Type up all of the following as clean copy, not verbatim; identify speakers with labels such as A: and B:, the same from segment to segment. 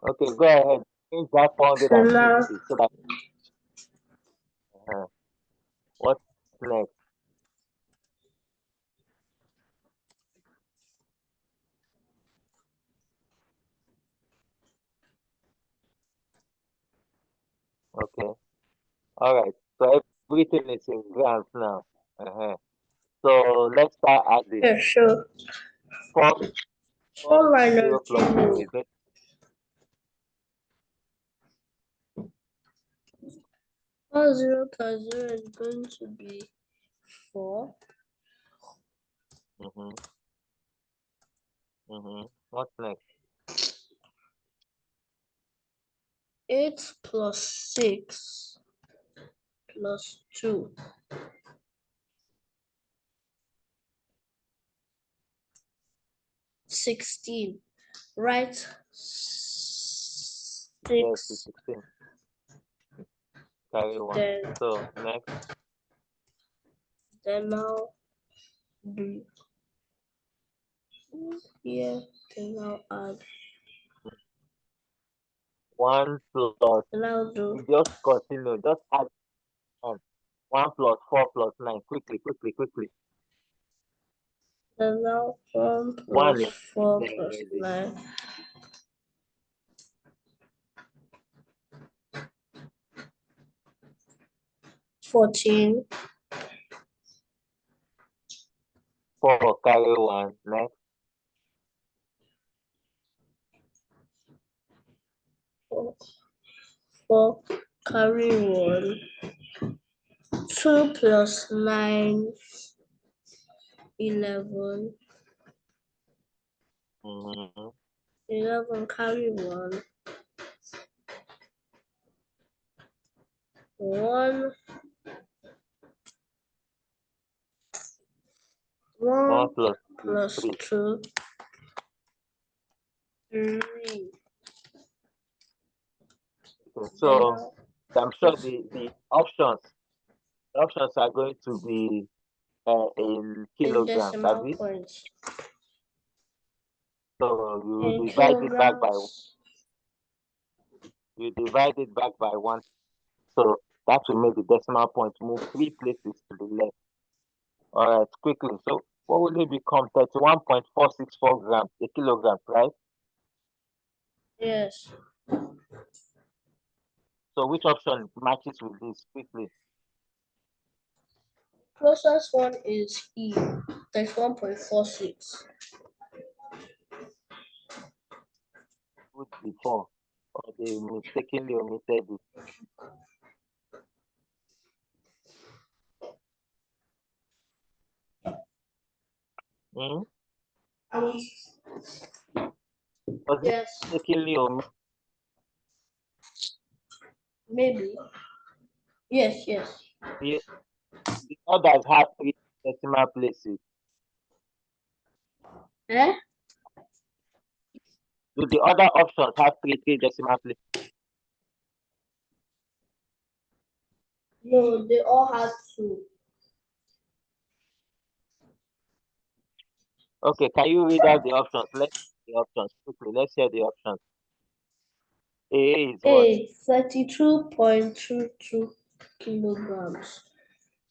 A: Okay, go ahead. Change that
B: So now
A: 460 so that what's next? Okay. All right. So everything is in grams now. So let's start adding.
B: yeah, sure.
A: 4,
B: 4
A: 0
B: minus
A: plus 0
B: 0.
A: is it?
B: 4 0 plus 0 is going to be 4.
A: Mm-hmm. Mm-hmm. What's next?
B: 8 plus 6 plus 2. 16. Right?
A: Yes,
B: 6.
A: 16. Carry 1.
B: Then,
A: So next,
B: now do here. Then now add.
A: 1 plus,
B: Now do.
A: you just continue, just add on. 1 plus 4 plus 9. Quickly, quickly, quickly.
B: Then now 1
A: 1
B: plus
A: is
B: 4
A: there
B: plus
A: already.
B: 9. 14.
A: 4 carry 1. Next,
B: 4 carry 1. 2 plus 9, 11.
A: mm-hmm.
B: 11 carry 1. 1
A: 1
B: 1
A: plus 2 is
B: plus
A: 3.
B: 2, 3.
A: Okay,
B: Then
A: so
B: now
A: I'm sure the options are going to be in
B: in
A: kilograms,
B: decimal
A: Abi.
B: points.
A: So
B: In kilograms.
A: you divide it back by 1. So that will make the decimal point move 3 places to the left. All right, quickly. So what will it become? 31.464 grams a kilogram, right?
B: Yes.
A: So which option matches with this quickly?
B: Closest one is E. That's 1.46.
A: Put before, or they mistakenly omitted it. Hmm? Was it
B: Yes,
A: mistakenly omitted?
B: maybe. Yes, yes.
A: The others have 3 decimal places.
B: Eh?
A: Do the other options have three decimal places?
B: No, they all have 2.
A: Okay, can you read out the options? Let's see the options quickly. Let's hear the options. A is what?
B: A, 32.22 kilograms.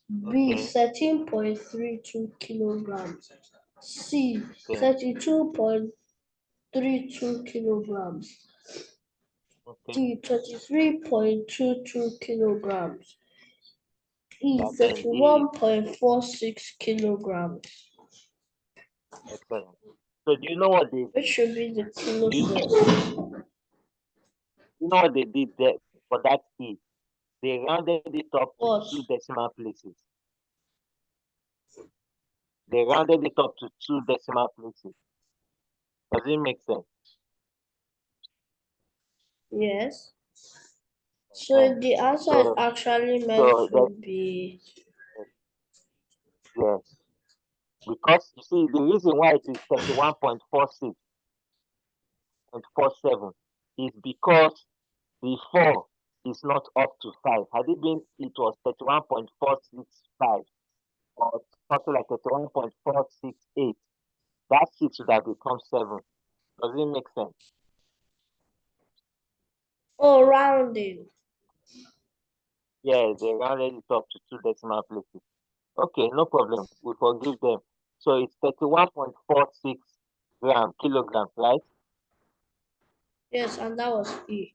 B: B,
A: Okay,
B: 13.32 kilograms. C,
A: okay,
B: 32.32 kilograms.
A: okay.
B: D, 23.22 kilograms. E,
A: That then D,
B: 31.46 kilograms.
A: excellent. So do you know what they
B: Which should be the
A: do you,
B: closest?
A: you know what they did there for that E? They rounded it up to
B: What?
A: 2 decimal places. They rounded it up to 2 decimal places. Does it make sense?
B: Yes. So the answer is
A: So
B: actually meant
A: so that
B: to be
A: yes. Because you see the reason why it is 31.46.47 is because the 4 is not up to 5. Had it been, it was 31.465 or something like 31.468. That 6 would have become 7. Does it make sense?
B: Oh, rounding.
A: Yeah, they rounded it up to two decimal places. Okay, no problem. We forgive them. So it's 31.46 kilograms, right?
B: Yes, and that was E.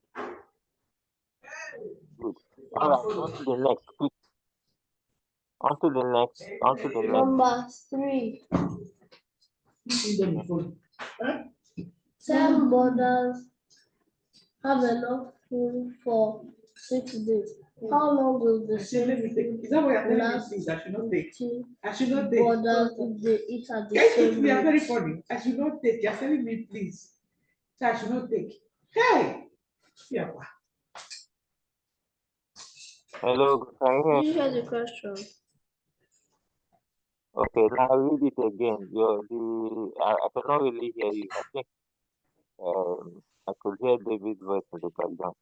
A: Good. All right, on to the next. Quick. On to the next. On to the next.
B: Number 3.
A: Mhm.
B: 10 brothers have enough food for 6 days. How long will the same food last 15 brothers if they eat at the same rate?
C: I should not take. You're telling me, please. So I should not take. Hey! Yeah.
A: Hello, can you hear
B: Did you
A: me?
B: hear the question?
A: Okay, now read it again. I cannot really hear you. I think I could hear David's voice in the background.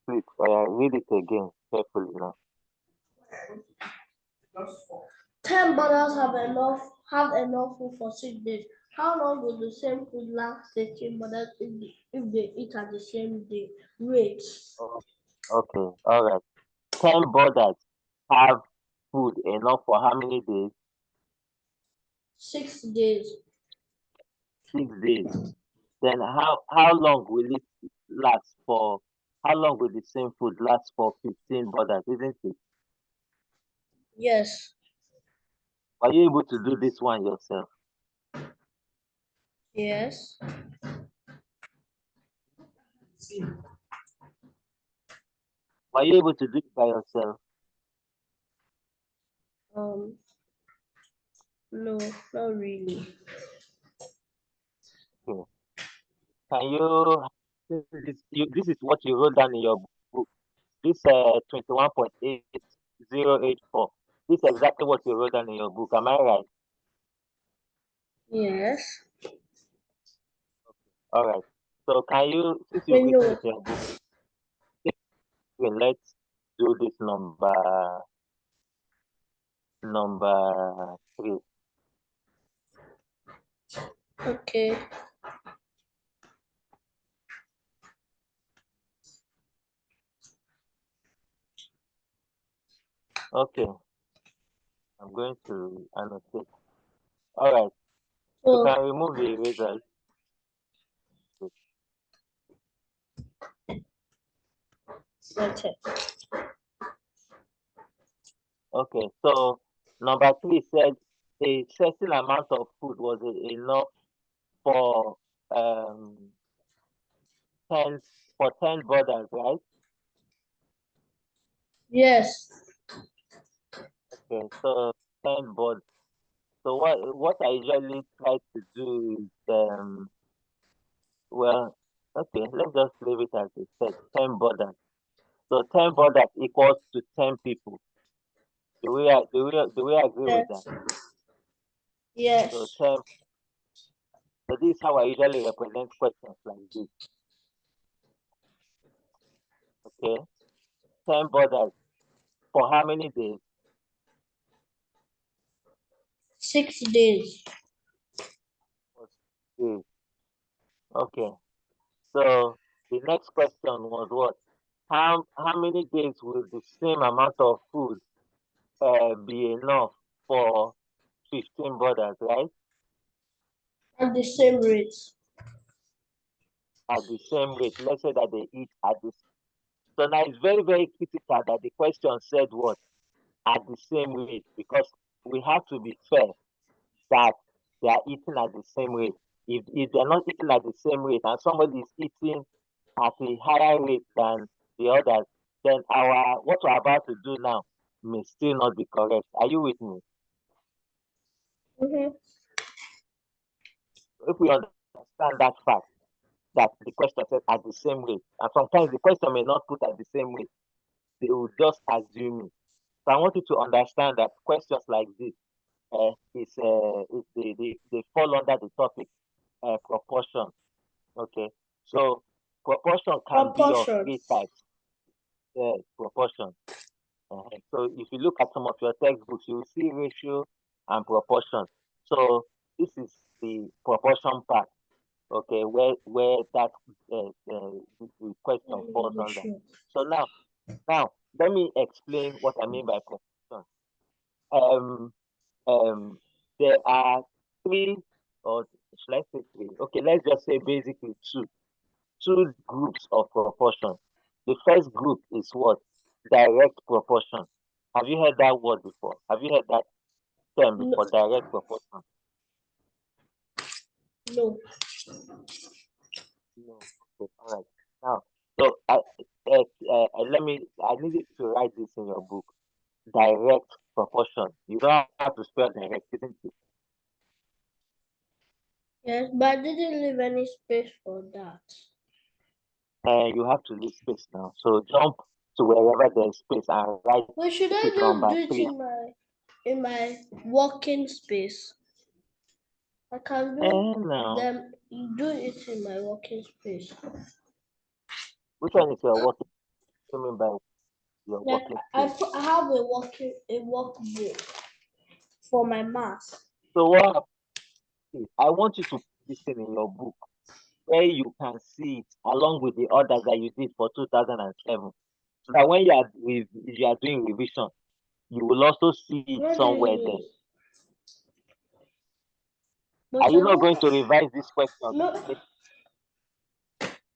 A: Please, read it again carefully now.
B: 10 brothers have enough food for 6 days. How long will the same food last 13 brothers if they eat at the same day rate?
A: Oh, okay, all right. 10 brothers have food enough for how many days?
B: 6 days.
A: 6 days. Then how long will it last for? How long will the same food last for 15 brothers, isn't it?
B: Yes.
A: Are you able to do this one yourself?
B: Yes.
A: Are you able to do it by yourself?
B: Um. No, not really.
A: Okay. Can you this is what you wrote down in your book. This 21.8084. This is exactly what you wrote down in your book. Am I right?
B: Yes.
A: All right. So can you, since
B: We
A: you've written
B: know.
A: it in your book, let's do this number three.
B: Okay.
A: Okay, I'm going to annotate. All right. You
B: So,
A: can remove the eraser.
B: okay.
A: Okay. So number three said a certain amount of food was enough for um 10 for 10 brothers, right?
B: Yes.
A: Okay. So 10 brothers. So what I usually try to do is well, okay, let's just leave it as it said, 10 brothers. So 10 brothers equals to 10 people. Do we agree with that?
B: Yes.
A: So
B: Yes.
A: 10. So this is how I usually represent questions like this. Okay, 10 brothers for how many days?
B: 6 days.
A: For 6 days. Okay. So the next question was what? How many days will the same amount of food be enough for 15 brothers, right?
B: At the same rate.
A: At the same rate. Let's say that they eat at this. So now it's very, very critical that the question said what? At the same rate, because we have to be fair that they are eating at the same rate. If they're not eating at the same rate and somebody is eating at a higher rate than the others, then our what we're about to do now may still not be correct. Are you with me?
B: Mm-hmm.
A: If we understand that fact, that the question said at the same rate, and sometimes the question may not put at the same rate, they will just assume it. So I want you to understand that questions like this they fall under the topic proportion. Okay, so proportion can be of three
B: Proportions.
A: types. Proportion. So if you look at some of your textbooks, you will see ratio and proportion. So this is the proportion part. Okay, where that question falls under. So now let me explain what I mean by proportion. Um there are three, or should I say three? Okay, let's just say basically two groups of proportion. The first group is what? Direct proportion. Have you heard that word before? Have you heard that term
B: No,
A: before? Direct proportion.
B: no.
A: No. Okay, all right. Now, so let me. I need you to write this in your book. Direct proportion. You don't have to spell direct, isn't it?
B: Yes, but I didn't leave any space for that.
A: And you have to leave space now. So jump to wherever there's space and write
B: Well, should I
A: it
B: just
A: number
B: do it
A: 3.
B: in my working space? I can do
A: And now,
B: them do it in my working space.
A: which one is your working? What do you mean by your
B: Like
A: working
B: I
A: space?
B: I have a workbook for my math.
A: So what happens is, I want you to put this thing in your book where you can see it along with the others that you did for 2007. So that when you are doing revision, you will also see it
B: What do you
A: somewhere there.
B: mean?
A: Are
B: But
A: you
B: I
A: not
B: don't.
A: going to revise this question?
B: No.
A: Aren't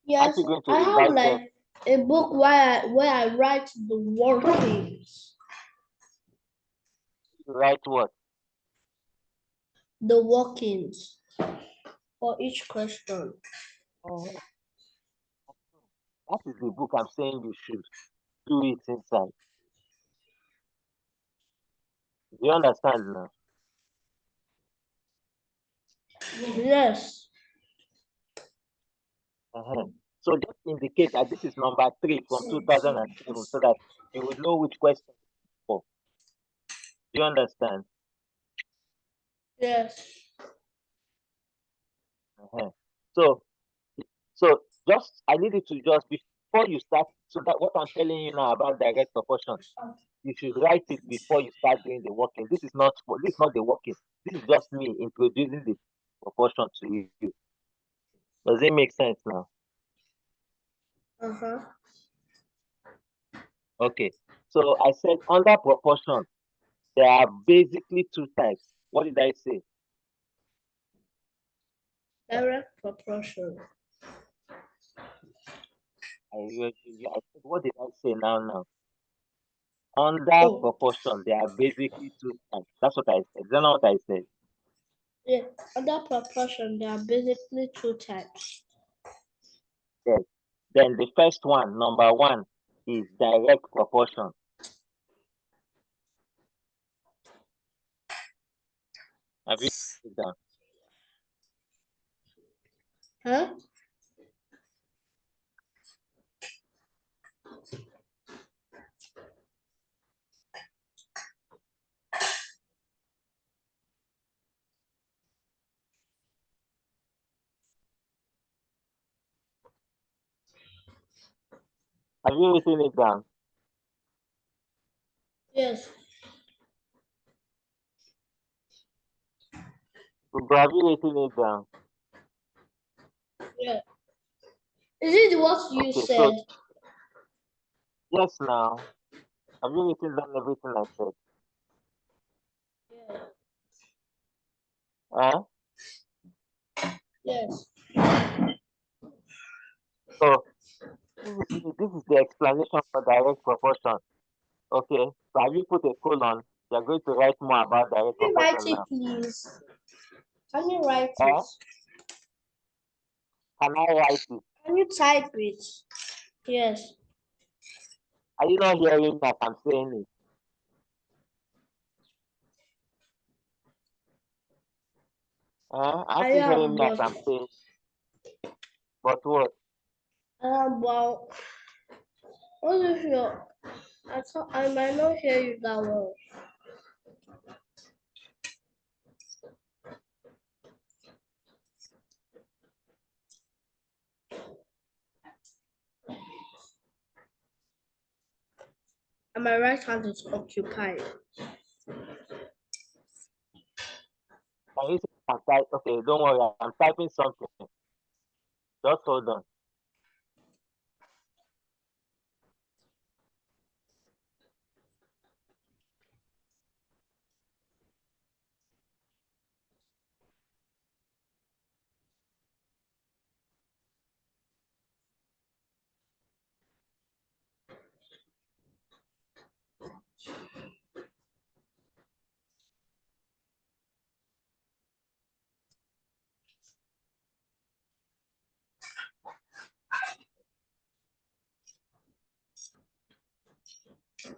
B: Yes,
A: you going to
B: I have
A: revise them?
B: like a book where I write the workings.
A: Write what?
B: The workings for each question.
A: Oh, that is the book I'm saying you should do it inside. Do you understand now?
B: Yes.
A: Uh-huh. So just indicate that this is number 3 from 2007 so that you will know which question for. Do you understand?
B: Yes.
A: Uh-huh. So so just I need you to just before you start. So that what I'm telling you now about direct proportion, you should write it before you start doing the working. This is not the working. This is just me introducing the proportion to you. Does it make sense now?
B: Uh-huh.
A: Okay. So I said under proportion, there are basically two types. What did I say?
B: Direct proportion.
A: I said, what did I say now? Under
B: Oh,
A: proportion, there are basically two types. That's what I said. Is that not what I said?
B: yeah. Under proportion, there are basically two types.
A: Yes. Then the first one, number 1, is direct proportion. Have you written it down?
B: Huh?
A: Have you written it down?
B: Yes.
A: Have you written it down?
B: Yeah. Is it what you
A: Okay, so
B: said?
A: yes now. Have you written down everything I said?
B: Yeah.
A: Huh?
B: Yes.
A: So this is the explanation for direct proportion. Okay. So have you put a colon? You're going to write more about direct
B: Can you write
A: proportion
B: it,
A: now.
B: please? Can you write it?
A: Huh? Can I write it?
B: Can you type it? Yes.
A: Are you not hearing that I'm saying it?
B: I
A: Aren't you hearing
B: am,
A: me as I'm saying? But what?
B: well, what if I might not hear you that well. And my right hand is occupied.
A: Can you say I'm type? Okay, don't worry. I'm typing something. Just hold on.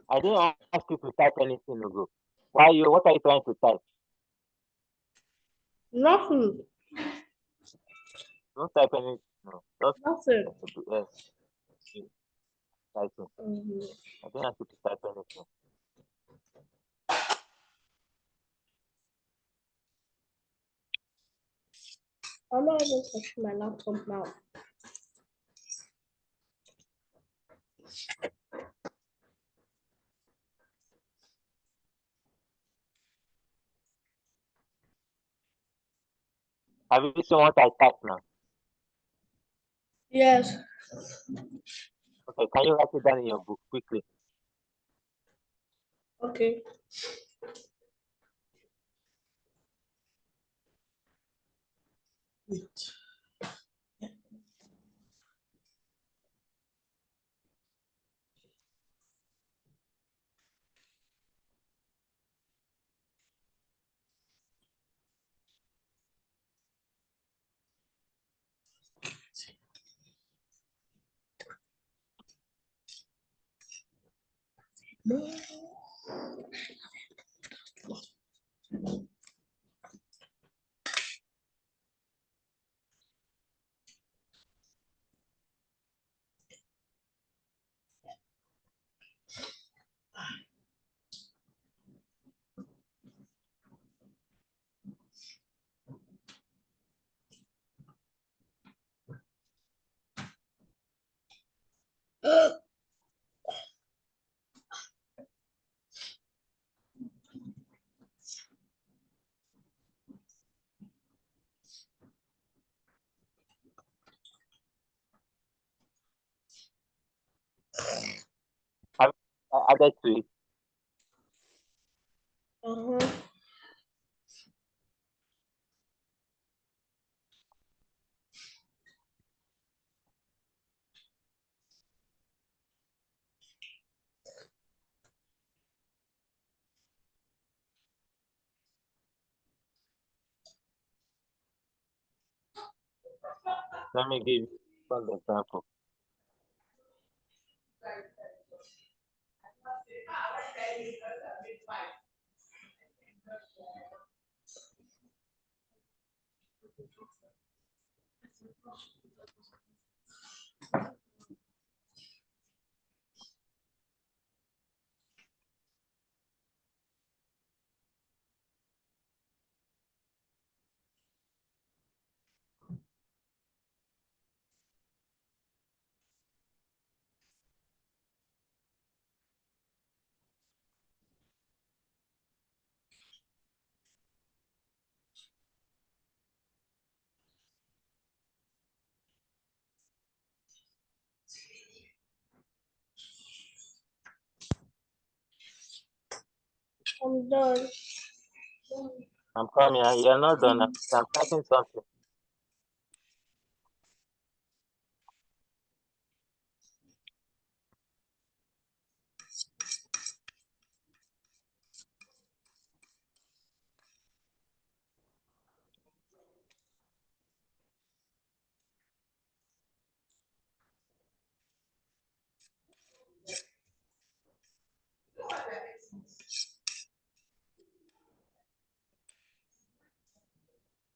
A: I didn't ask you to type anything, Ugo. What are you trying to type?
B: Nothing.
A: Don't type anything. No. Just
B: Nothing.
A: typing. I didn't ask you to type anything.
B: I'm not able to touch my laptop now.
A: Have you seen what I typed now?
B: Yes.
A: Okay, can you write it down in your book quickly?
B: Okay.
A: Have you added to it?
B: Uh-huh.
A: Let me give you one example.
B: I'm done.
A: I'm coming. You're not done. I'm typing something.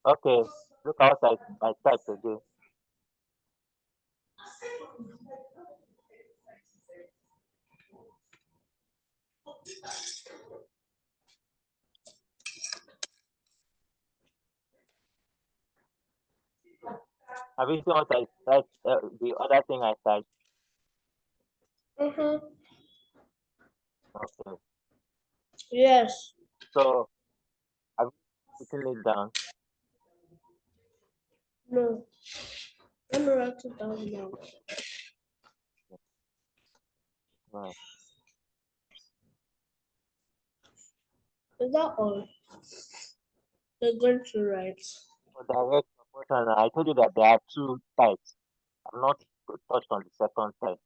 A: Okay, look at what I typed again. Have you seen what I typed? The other thing I typed.
B: Mm-hmm.
A: Okay.
B: Yes.
A: So have you written it down?
B: No. Let me write it down now.
A: Right.
B: Is that all? They're going to write.
A: For direct proportional, I told you that there are two types. I'm not touched on the second type.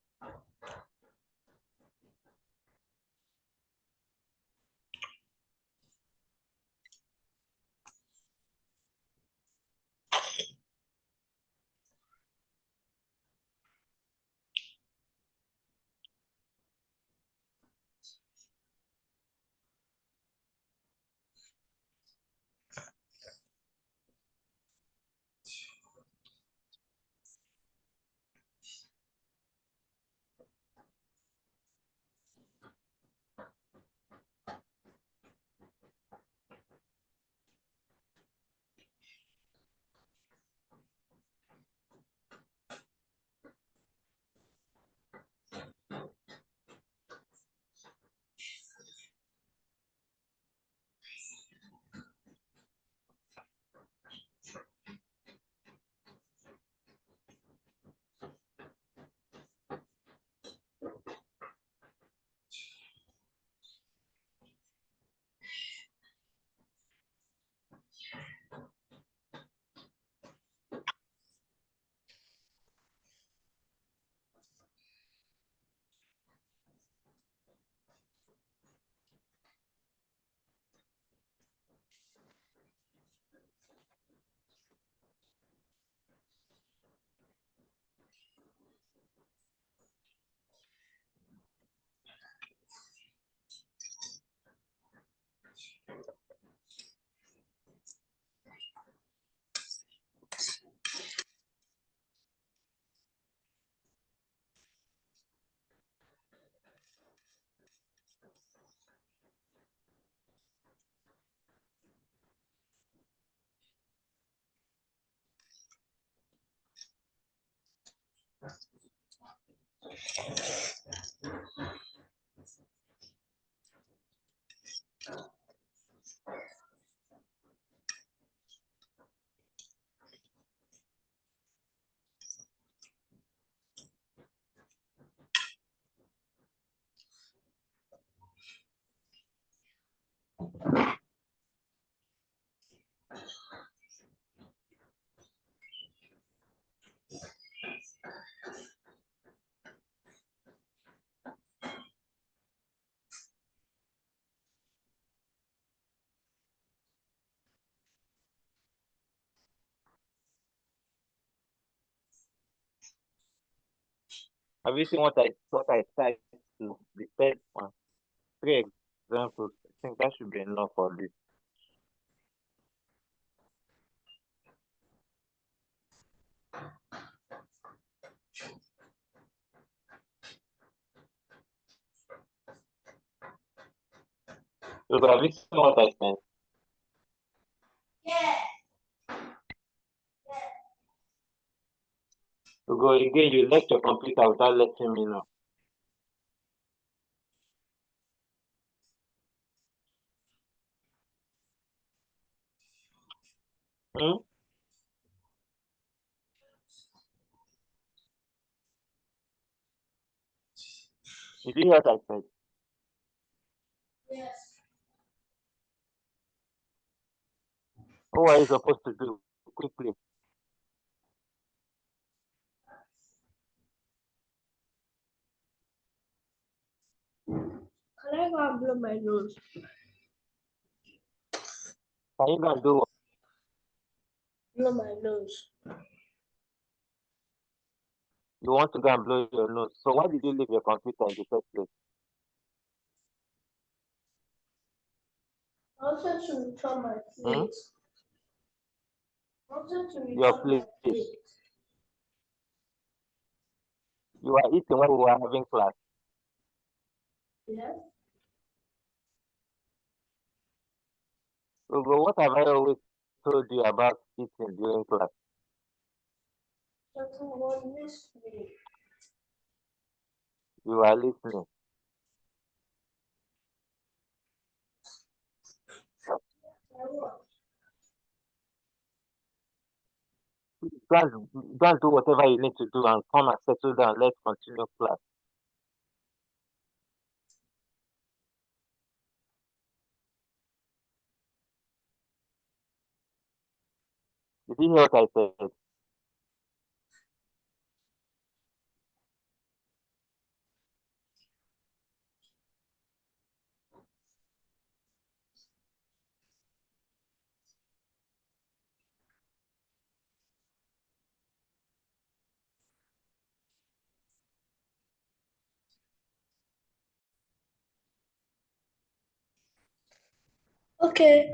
A: Have you seen what I typed to the third one? Three examples. I think that should be enough for this. So have you seen what I sent? To go again, you left your computer without letting me know. Hmm? You see what I said?
B: Yes.
A: What are you supposed to do? Quickly.
B: Can I go and blow my nose?
A: Can you go and do what?
B: Blow my nose.
A: You want to go and blow your nose. So why did you leave your computer in the first place?
B: I wanted to return my
A: Hmm?
B: plate. I wanted to
A: Your
B: return my
A: plate.
B: plate.
A: You were eating when we were having class.
B: Yes.
A: So what have I always told you about eating during class?
B: Something was missing.
A: You are listening.
B: I want.
A: go and do whatever you need to do and come and settle down. Let's continue class. Did you hear what I said?
B: Okay.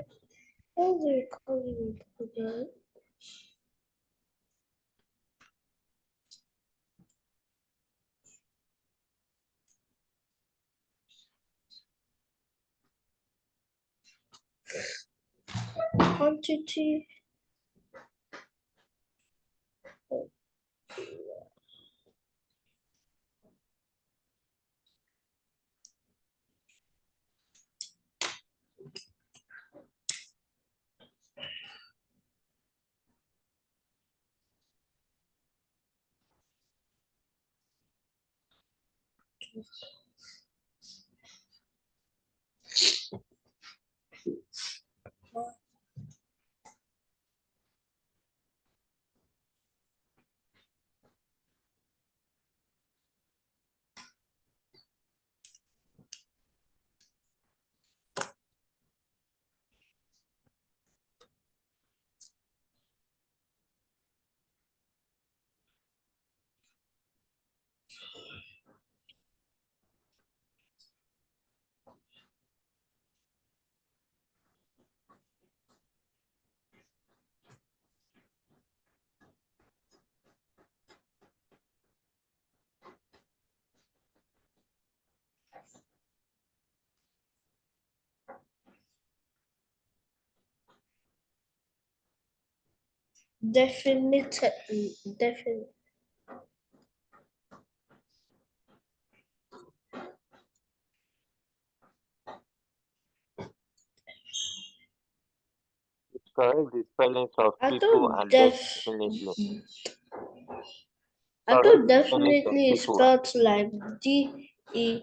B: How do you call it again? Quantity definite.
A: Correct the spellings of
B: I
A: people
B: thought
A: and definitely.
B: I
A: Correct
B: thought
A: the spellings of
B: definitely is
A: people.
B: spelled like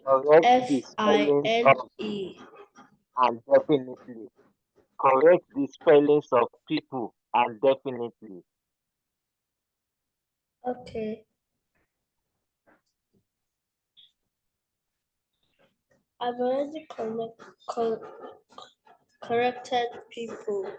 A: Correct the spellings of
B: DEFINE.
A: and definitely. Correct the spellings of people and definitely.
B: Okay. I've already corrected people.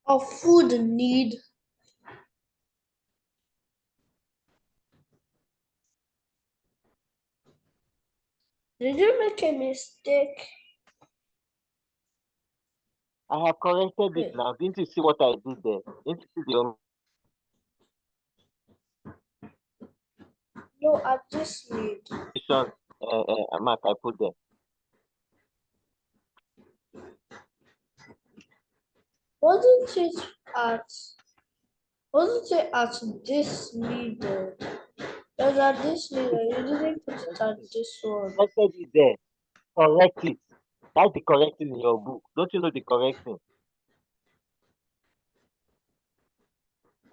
B: Of food need. Did you make a mistake?
A: I have corrected it
B: Wait,
A: now. Didn't you see what I did there? Didn't you see the
B: no, I just need.
A: omission mark I put there?
B: Wasn't it at wasn't it at this needed? Because at this needed, you didn't put it at this one.
A: Corrected it there. Correct it. That's the correcting in your book. Don't you know the correcting?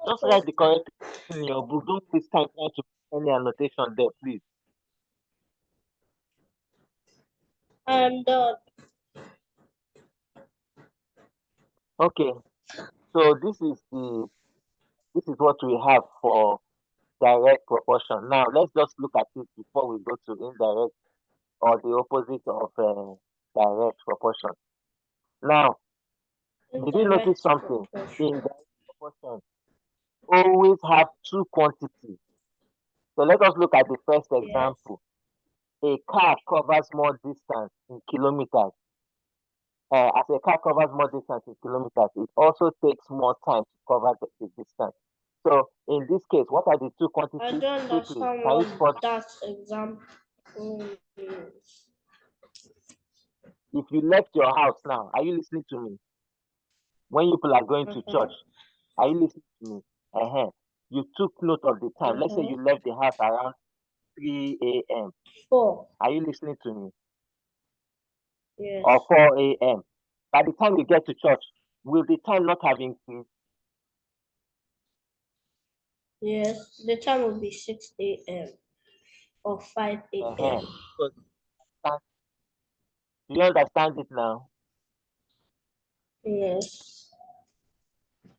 A: Just
B: Okay,
A: write the correcting in your book. Don't waste time trying to put any annotation there, please.
B: I'm done.
A: Okay. So this is what we have for direct proportion. Now let's just look at it before we go to indirect or the opposite of direct proportion. Now, did you notice
B: Indirect
A: something? In
B: proportion.
A: direct proportion, always have two quantities. So let us look at the first
B: Yes.
A: example. A car covers more distance in kilometers. As a car covers more distance in kilometers, it also takes more time to cover the distance. So in this case, what are the two
B: I
A: quantities?
B: don't
A: Quickly,
B: understand
A: can you
B: what
A: spot?
B: that example means.
A: If you left your house now, are you listening to me? When you people are going to church, are you listening to me? You took note of the time. Let's say you left the house around 3 a.m.
B: 4.
A: Are you listening to me?
B: Yes.
A: Or 4 a.m. By the time you get to church, will the time not have increased?
B: Yes. The time will be 6 a.m. or 5 a.m.
A: So, do you understand it now?
B: Yes.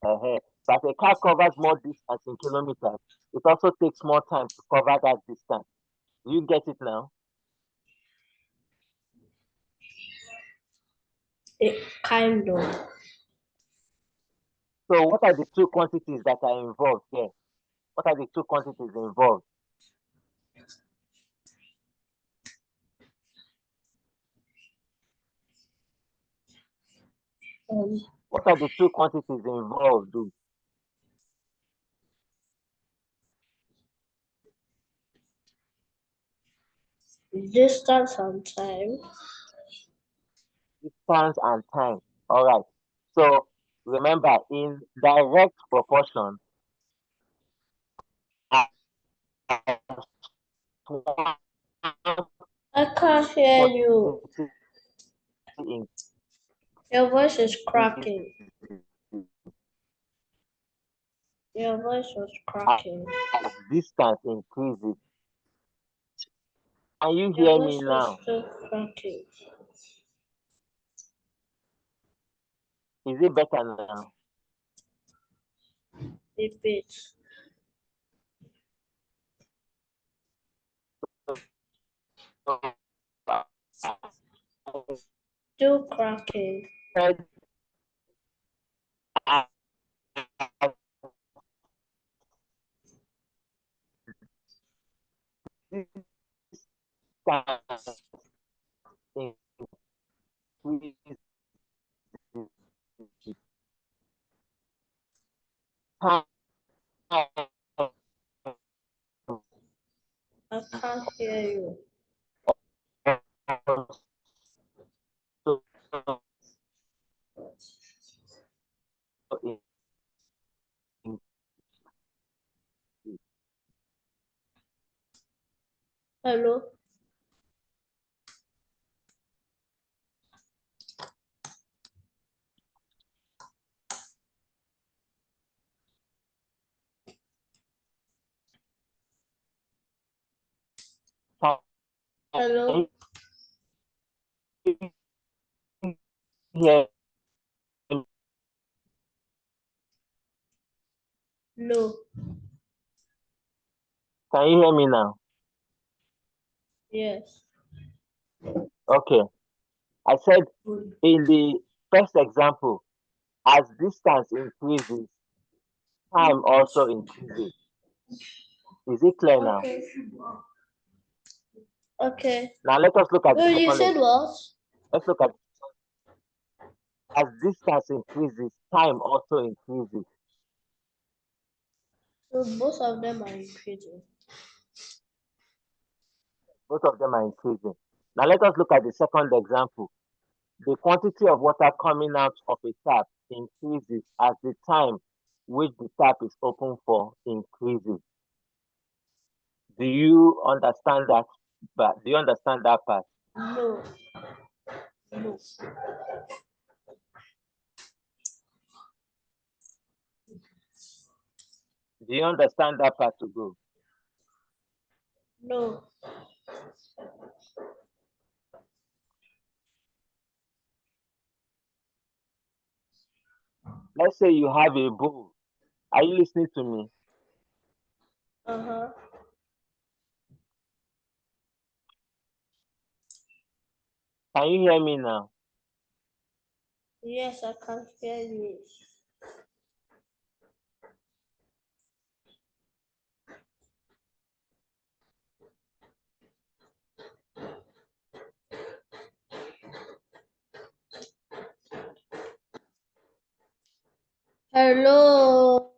A: But a car covers more distance in kilometers. It also takes more time to cover that distance. Do you get it now?
B: It kind of.
A: So what are the two quantities that are involved here? What are the two quantities involved?
B: Um,
A: What are the two quantities involved?
B: Distance and time.
A: Distance and time. All right. So remember, in direct proportion, as one
B: I can't hear you.
A: quantity
B: Your voice is
A: increases,
B: cracking. Your voice was
A: as
B: cracking.
A: distance increases. Can you
B: Your
A: hear me
B: voice was
A: now?
B: still cracking.
A: Is it better now?
B: A bit. Still cracking. I can't hear you. Hello? Hello?
A: Yeah,
B: No.
A: can you hear me now?
B: Yes.
A: Okay. I said
B: Good.
A: in the first example, as distance increases, time also increases. Is it clear now?
B: Okay. Okay.
A: Now let us look at the
B: Well, you
A: second
B: said
A: example.
B: what?
A: Let's look at as distance increases, time also increases.
B: So both of them are increasing.
A: Both of them are increasing. Now let us look at the second example. The quantity of water coming out of a tap increases as the time which the tap is open for increases. Do you understand that? But do you understand that part?
B: No. No.
A: Do you understand that part to go?
B: No.
A: Let's say you have a bowl. Are you listening to me?
B: Uh-huh.
A: Can you hear me now?
B: Yes, I can hear you. Hello.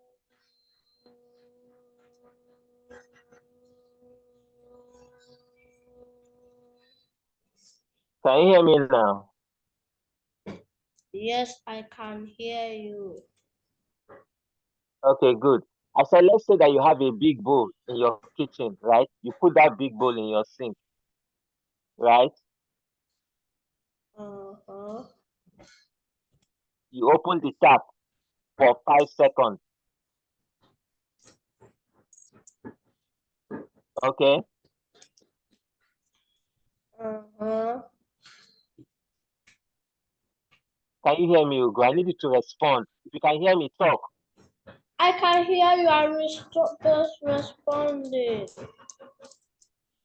A: Can you hear me now?
B: Yes, I can hear you.
A: Okay, good. I said, let's say that you have a big bowl in your kitchen, right? You put that big bowl in your sink, right?
B: Uh-huh.
A: You open the tap for 5 seconds, okay?
B: Uh-huh.
A: Can you hear me, Ugo? I need you to respond. If you can hear me, talk.
B: I can hear you. I just responded.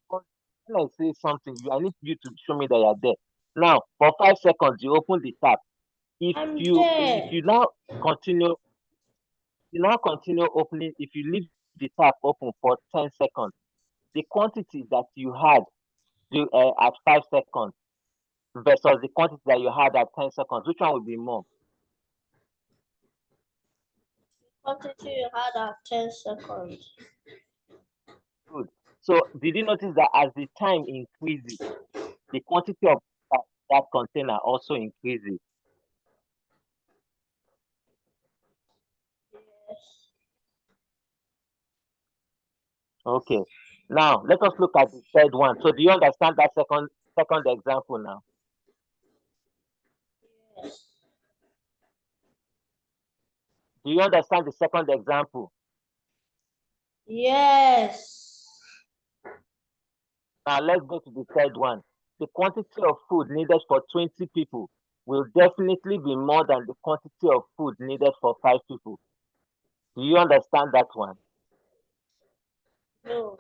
A: When I say something, I need you to show me that you're there. Now, for 5 seconds, you open the tap. If
B: I'm
A: you if
B: there.
A: you now continue, you now continue opening. If you leave the tap open for 10 seconds, the quantity that you had at 5 seconds versus the quantity that you had at 10 seconds, which one will be more?
B: Quantity you had at 10 seconds.
A: Good. So, did you notice that as the time increases, the quantity of that container also increases?
B: Yes.
A: Okay. Now, let us look at the third one. So, do you understand that second example now?
B: Yes.
A: Do you understand the second example?
B: Yes.
A: Now, let's go to the third one. The quantity of food needed for 20 people will definitely be more than the quantity of food needed for 5 people. Do you understand that one?
B: No.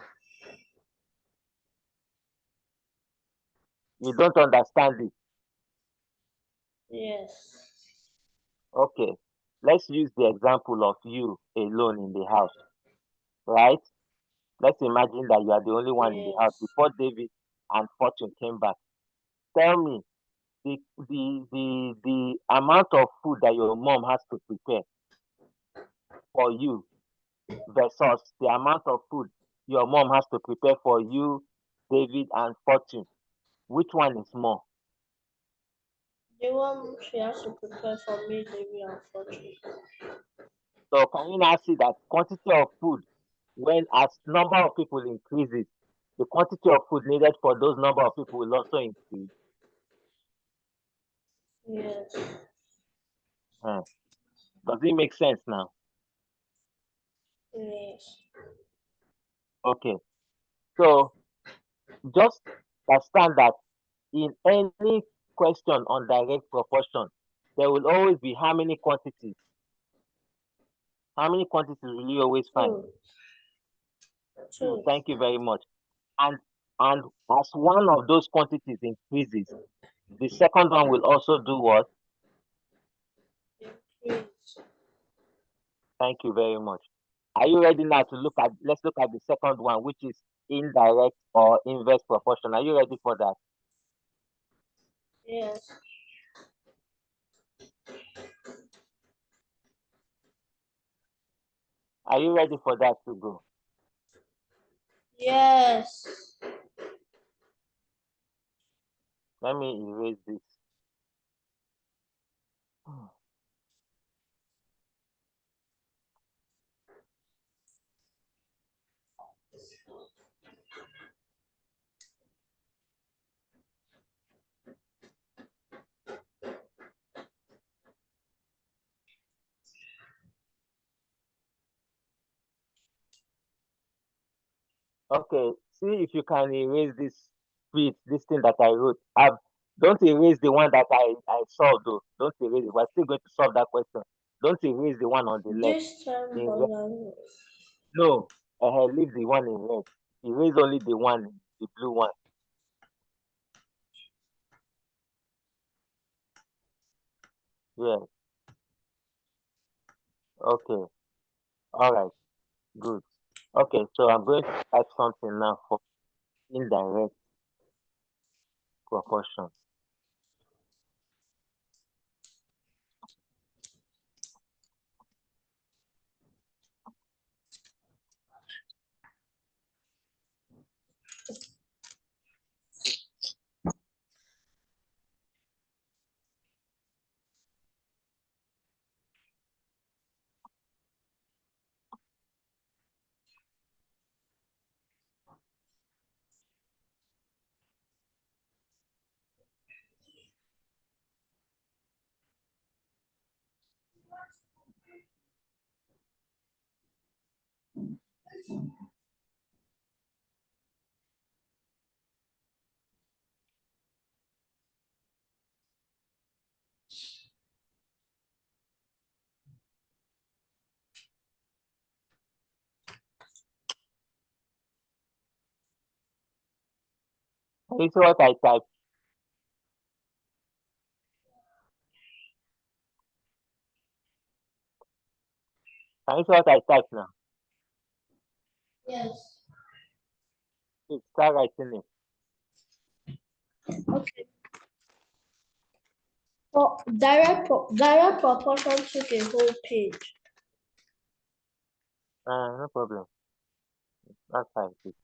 A: You don't understand it.
B: Yes.
A: Okay. Let's use the example of you alone in the house, right? Let's imagine that you are the only one in the house
B: Yes.
A: before David and Fortune came back. Tell me the amount of food that your mom has to prepare for you versus the amount of food your mom has to prepare for you, David, and Fortune. Which one is more?
B: The one she has to prepare for me, Davy, and Fortune.
A: So can you now see that quantity of food, when as number of people increases, the quantity of food needed for those number of people will also increase.
B: Yes.
A: Hmm. Does it make sense now?
B: Yes.
A: Okay. So just understand that in any question on direct proportion, there will always be how many quantities? How many quantities will you always find?
B: Two.
A: Two.
B: Two.
A: Thank you very much. And and as one of those quantities increases, the second one will also do what?
B: Increase.
A: Thank you very much. Are you ready now to let's look at the second one, which is indirect or inverse proportion. Are you ready for that?
B: Yes.
A: Are you ready for that to go?
B: Yes.
A: Let me erase this. Okay, see if you can erase this thing that I wrote. Don't erase the one that I solved though. Don't erase it. We're still going to solve that question. Don't erase the one on the left.
B: This time,
A: In red.
B: Bola.
A: No, leave the one in red. Erase only the one, the blue one. Yes. Okay. All right. Good. Okay. So I'm going to add something now for indirect proportion. Can you see what I type? Can you see what I type now?
B: Yes.
A: Please start writing it.
B: Okay. For direct proportion took a whole page.
A: No problem. That's fine. Please.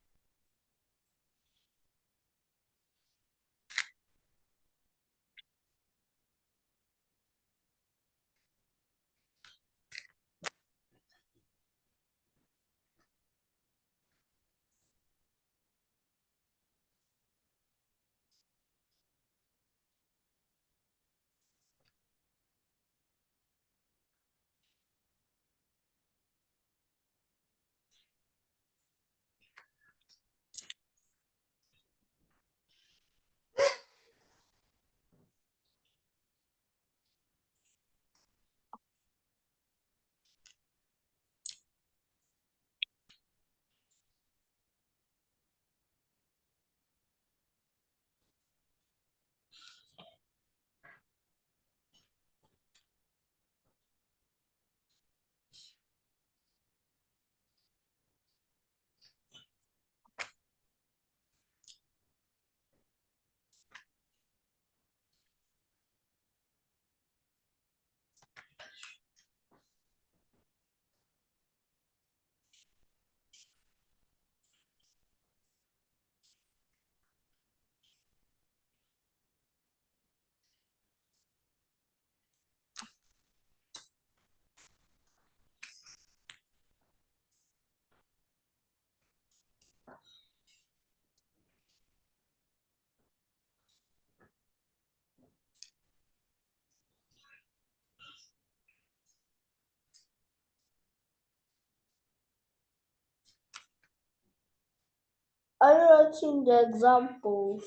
B: Are you writing the examples?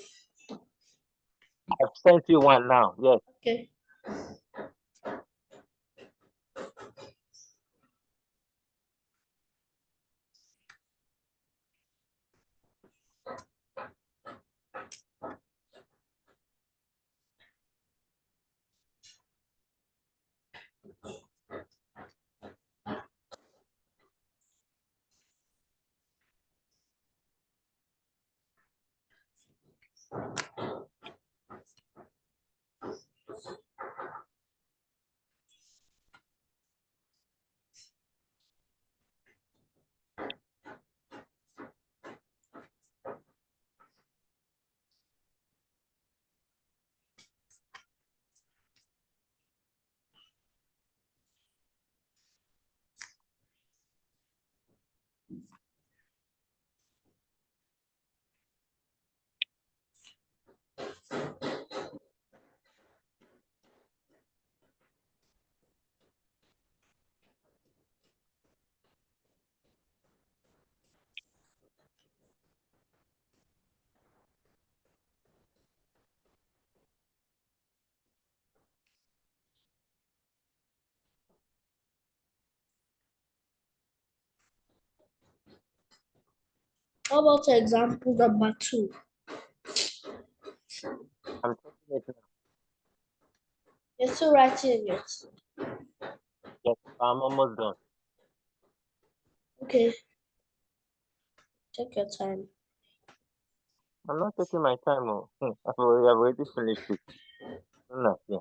A: I've sent you one now. Yes.
B: Okay. How about example number 2?
A: I'm taking it now.
B: Yes, still writing it.
A: Yes, I'm almost done.
B: Okay. Take your time.
A: I'm not taking my time. Oh. I've already finished it. No, yeah.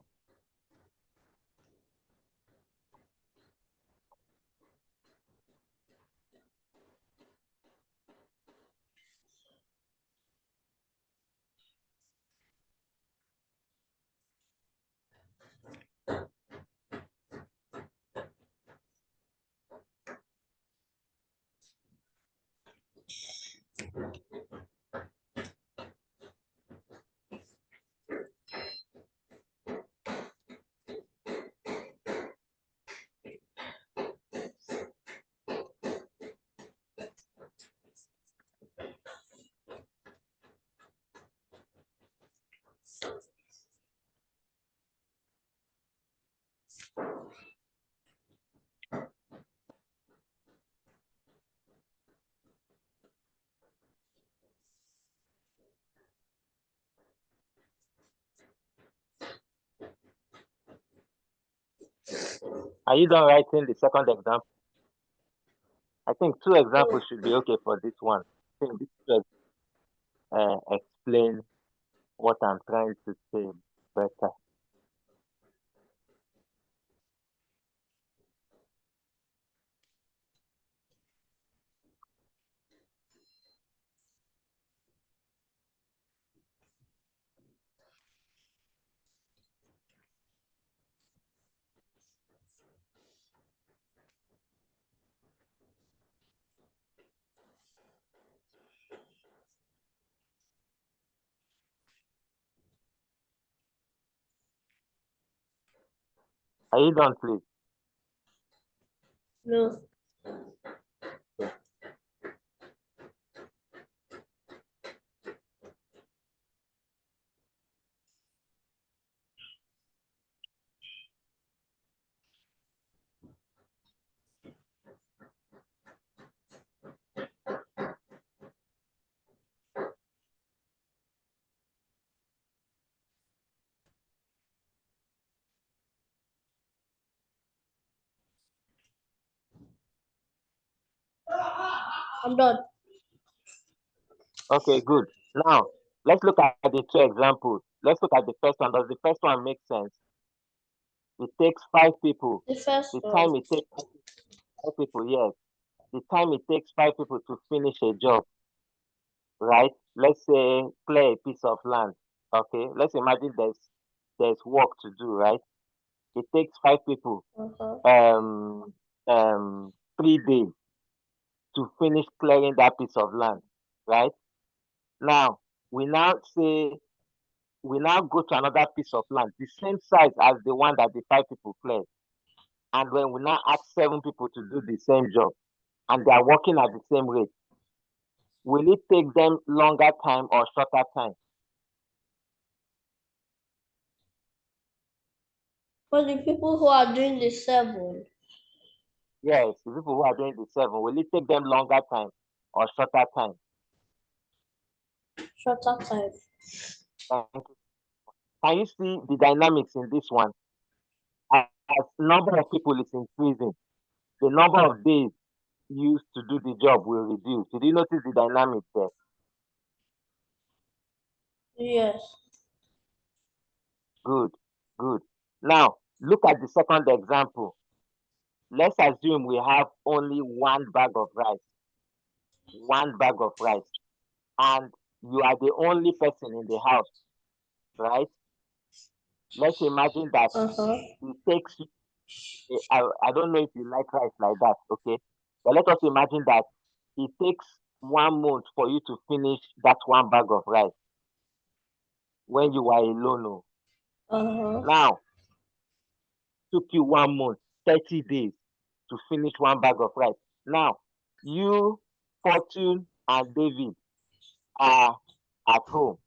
A: Are you done writing the second example? I think two examples should be okay for this one. I think this will explain what I'm trying to say better. Are you done, please?
B: No.
A: Yeah.
B: I'm done.
A: Okay, good. Now, let's look at the two examples. Let's look at the first one. Does the first one make sense? It takes 5 people.
B: The first
A: The
B: one.
A: time it takes 5 people, yes. The time it takes 5 people to finish a job, right? Let's say clear a piece of land. Okay, let's imagine there's work to do, right? It takes 5 people
B: Uh-huh.
A: um 3 days to finish clearing that piece of land, right? Now we now say we now go to another piece of land, the same size as the one that the 5 people cleared. And when we now ask 7 people to do the same job and they are working at the same rate, will it take them longer time or shorter time?
B: For the people who are doing the 7,
A: Yes, the people who are doing the 7, will it take them longer time or shorter time?
B: shorter time.
A: Thank you. Can you see the dynamics in this one? As number of people is increasing, the number of days used to do the job will reduce. Did you notice the dynamics there?
B: Yes.
A: Good, good. Now, look at the second example. Let's assume we have only one bag of rice, one bag of rice, and you are the only person in the house, right? Let's imagine that
B: Uh-huh.
A: it takes you, I don't know if you like rice like that, okay? But let us imagine that it takes 1 month for you to finish that one bag of rice when you are alone. Oh.
B: Uh-huh.
A: Now, took you 1 month, 30 days to finish one bag of rice. Now, you, Fortune, and David are at home,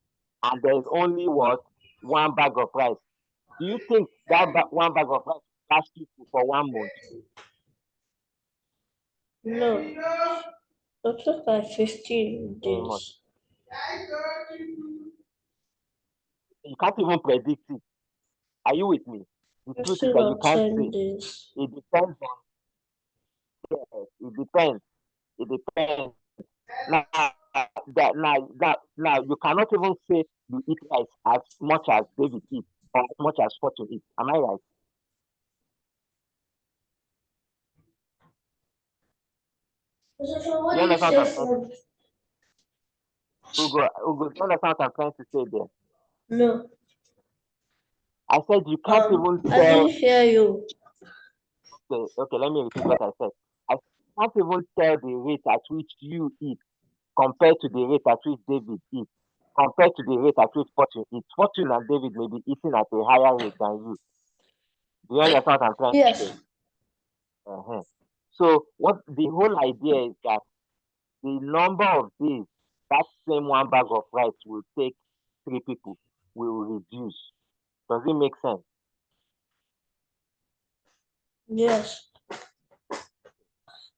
A: and there's only what? One bag of rice. Do you think that one bag of rice lasts you for 1 month?
B: No. It took like 15
A: Very much.
B: days.
A: You can't even predict it. Are you with me? The truth is
B: Instead
A: that you
B: of
A: can't
B: 10
A: say.
B: days.
A: It depends on, yes, it depends. It depends. Now, now, you cannot even say you eat rice as much as David eats or as much as Fortune eats. Am I right?
B: So what
A: Do you
B: do you
A: understand what
B: say
A: I'm trying to
B: for
A: Ugo, do you understand what I'm trying to say there?
B: no?
A: I said you can't even
B: I
A: tell.
B: didn't hear you.
A: Okay, let me repeat what I said. I can't even tell the rate at which you eat compared to the rate at which David eats, compared to the rate at which Fortune eats. Fortune and David may be eating at a higher rate than you. Do you understand what I'm trying to say?
B: Yes.
A: Uh-huh. So what the whole idea is that the number of days that same one bag of rice will take three people will reduce. Does it make sense?
B: Yes.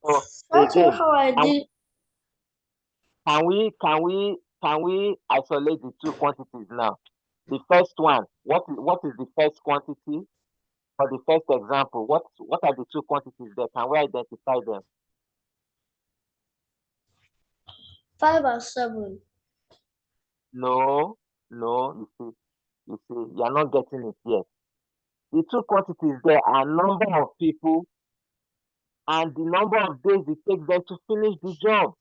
A: So
B: That's
A: again,
B: how I
A: can
B: did.
A: can we isolate the two quantities now? The first one, what is the first quantity? For the first example, what are the two quantities there? Can we identify them?
B: 5 and 7.
A: No, no, you are not getting it yet. The two quantities there are number of people and the number of days it takes them to finish the job.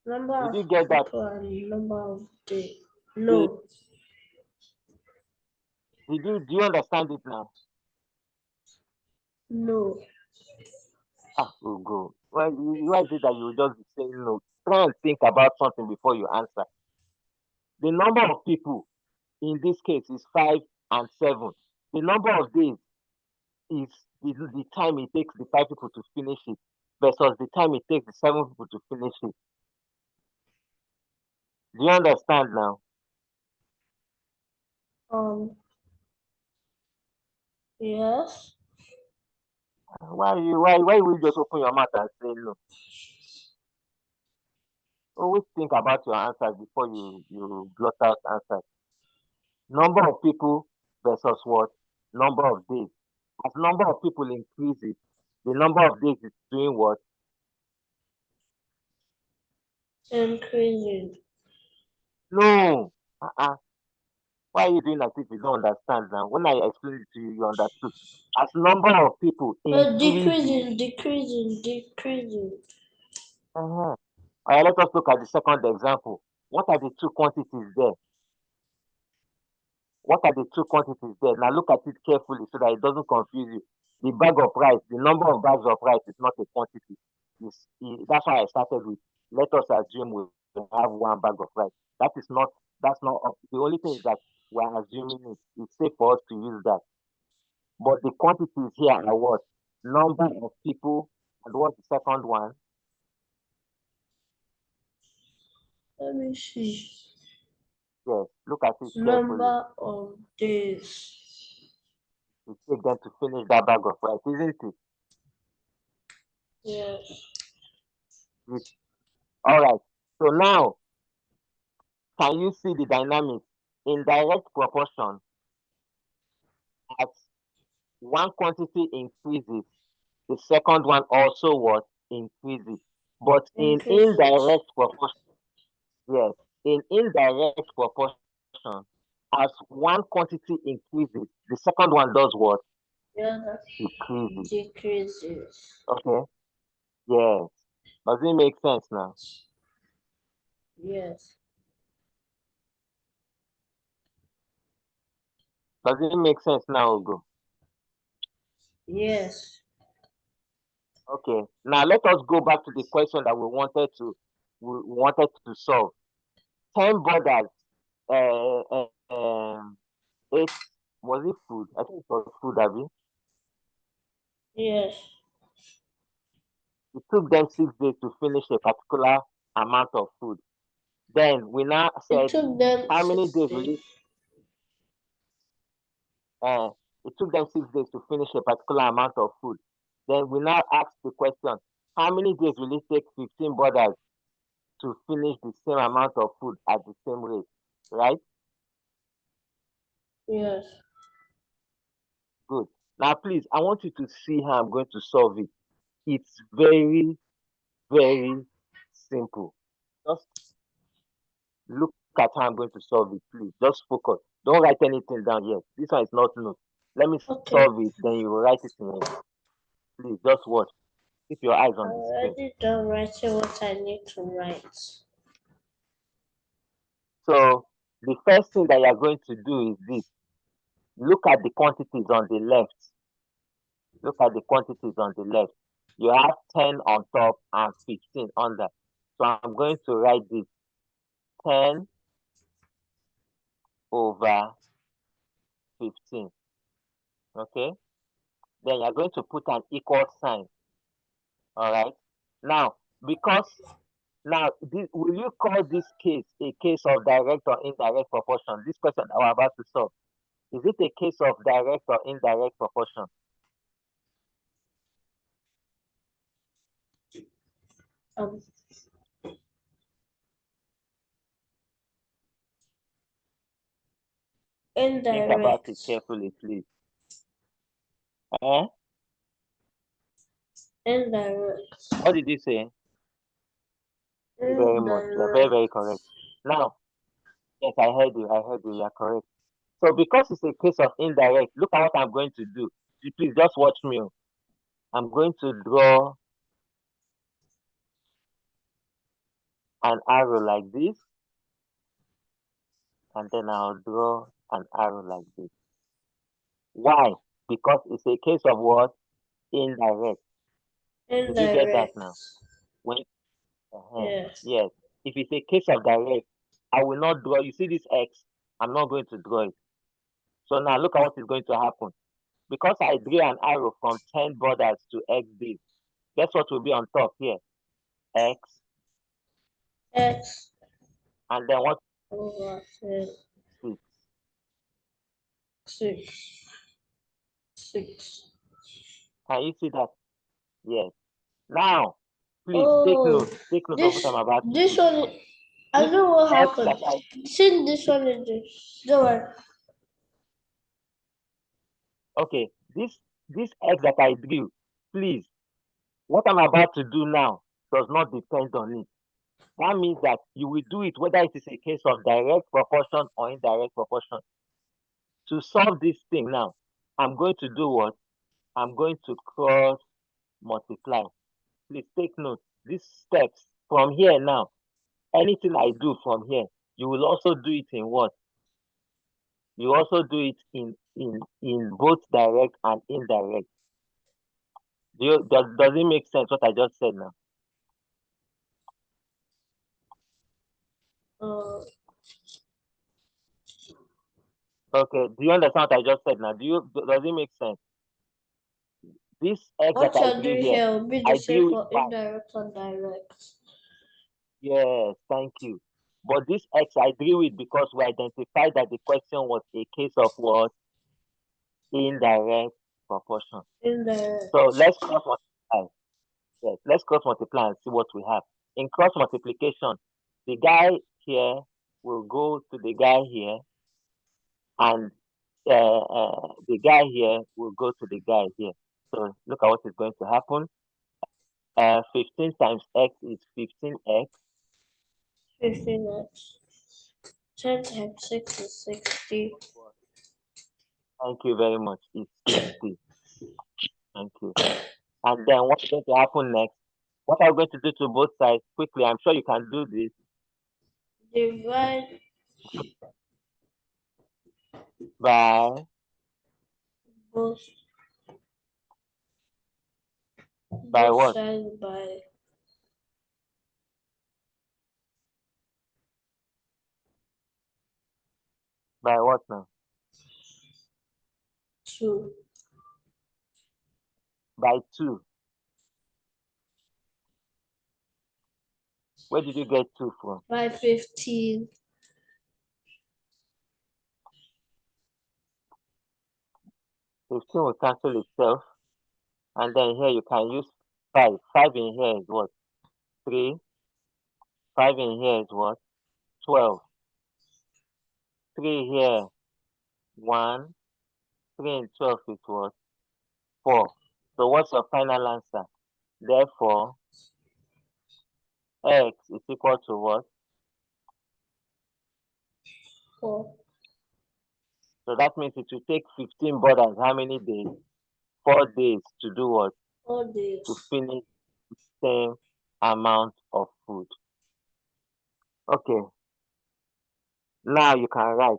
B: Number
A: Did
B: of
A: you get that?
B: people and number of days.
A: The,
B: No.
A: do you understand it now?
B: No.
A: Ah, we'll go. Well, why is it that you just be saying no? Try and think about something before you answer. The number of people in this case is 5 and 7. The number of days is the time it takes the 5 people to finish it versus the time it takes the 7 people to finish it. Do you understand now?
B: Um. Yes.
A: Why will you just open your mouth and say no? Always think about your answers before you blot out answers. Number of people versus what? Number of days. As number of people increases, the number of days is doing what?
B: Increasing.
A: No. Uh-uh. Why are you doing as if you don't understand now? When I explained it to you, you understood. As number of people increases,
B: Decreasing.
A: uh-huh. Let us look at the second example. What are the two quantities there? What are the two quantities there? Now look at it carefully so that it doesn't confuse you. The bag of rice, the number of bags of rice is not a quantity. That's why I started with, let us assume we have one bag of rice. That is not, that's not, the only thing is that we're assuming it's safe for us to use that. But the quantities here are what? Number of people, and what's the second one?
B: Let me see.
A: Yes, look at it carefully.
B: Number of days.
A: To take them to finish that bag of rice, isn't it?
B: Yes.
A: It- All right. So now, can you see the dynamics in direct proportion as one quantity increases, the second one also what increases. But in
B: Increases.
A: indirect proportion, yes, in indirect proportion, as one quantity increases, the second one does what?
B: Yeah, that
A: Decreases.
B: decreases.
A: Okay. Yes. Does it make sense now?
B: Yes.
A: Does it make sense now, Ugo?
B: Yes.
A: Okay. Now let us go back to the question that we wanted to solve. 10 brothers ate, was it food? I think it was food, Abby.
B: Yes.
A: It took them 6 days to finish a particular amount of food. Then we now
B: It
A: said,
B: took them
A: how many
B: 6
A: days will
B: days.
A: uh, it took them 6 days to finish a particular amount of food. Then we now ask the question, how many days will it take 15 brothers to finish the same amount of food at the same rate? Right?
B: Yes.
A: Good. Now, please, I want you to see how I'm going to solve it. It's very, very simple. Just look at how I'm going to solve it, please. Just focus. Don't write anything down yet. This one is not note. Let me
B: Okay.
A: solve it, then you will write it in it. Please, just watch. Keep your eyes
B: I
A: on the screen.
B: already done writing what I need to write.
A: So, the first thing that you're going to do is this. Look at the quantities on the left. Look at the quantities on the left. You have 10 on top and 15 under. So I'm going to write this 10 over 15. Okay? Then you're going to put an equal sign. Alright? Now, because will you call this case a case of direct or indirect proportion? This question that we're about to solve. Is it a case of direct or indirect proportion?
B: Um,
A: Think about it
B: indirect.
A: carefully, please. Eh?
B: Indirect.
A: What did you say? Thank you very much. You're very,
B: Indirect.
A: very correct. Now, yes, I heard you. I heard you. You're correct. So because it's a case of indirect, look at what I'm going to do. Please just watch me. I'm going to draw an arrow like this, and then I'll draw an arrow like this. Why? Because it's a case of what? Indirect. Did you get that
B: Indirect.
A: now? When
B: Yes.
A: yes. If it's a case of direct, I will not draw. You see this X? I'm not going to draw it. So now look at what is going to happen. Because I drew an arrow from 10 borders to X base, guess what will be on top here? X,
B: X
A: and then what?
B: over
A: 6.
B: 6. 6.
A: Can you see that? Yes. Now, please take
B: Oh,
A: note. Take note of what I'm
B: this
A: about to
B: this
A: do.
B: one. I
A: This
B: know what
A: X
B: happened.
A: that I
B: See this one in this. Don't worry.
A: okay, this X that I drew, please, what I'm about to do now does not depend on it. That means that you will do it whether it is a case of direct proportion or indirect proportion. To solve this thing now, I'm going to do what? I'm going to cross multiply. Please take note. These steps from here now, anything I do from here, you will also do it in what? You also do it in both direct and indirect. Does it make sense what I just said now?
B: Uh,
A: Okay. Do you understand what I just said now? Does it make sense? This X that
B: what
A: I
B: you're
A: drew
B: doing
A: here,
B: here will be the
A: I
B: same
A: drew it
B: for
A: by
B: indirect and direct.
A: yes, thank you. But this X I drew it because we identified that the question was a case of what? Indirect proportion.
B: Indirect.
A: So let's cross multiply. Yes, let's cross multiply and see what we have. In cross multiplication, the guy here will go to the guy here, and the guy here will go to the guy here. So look at what is going to happen. 15 times x is 15x.
B: 15x. 10 times 6 is 60.
A: Thank you very much. It's 60. Thank you. And then what's going to happen next? What are we going to do to both sides quickly? I'm sure you can do this.
B: Divide
A: By
B: both
A: by
B: both
A: what?
B: sides by
A: By what now?
B: 2.
A: By 2. Where did you get 2 from?
B: By 15.
A: 15 will cancel itself. And then here you can use 5. 5 in here is what? 3. 5 in here is what? 12. 3 here 1. 3 and 12 it was 4. So what's your final answer? Therefore, x is equal to what?
B: 4.
A: So that means it will take 15 borders. How many days? 4 days to do what?
B: 4 days.
A: To finish same amount of food. Okay. Now you can write.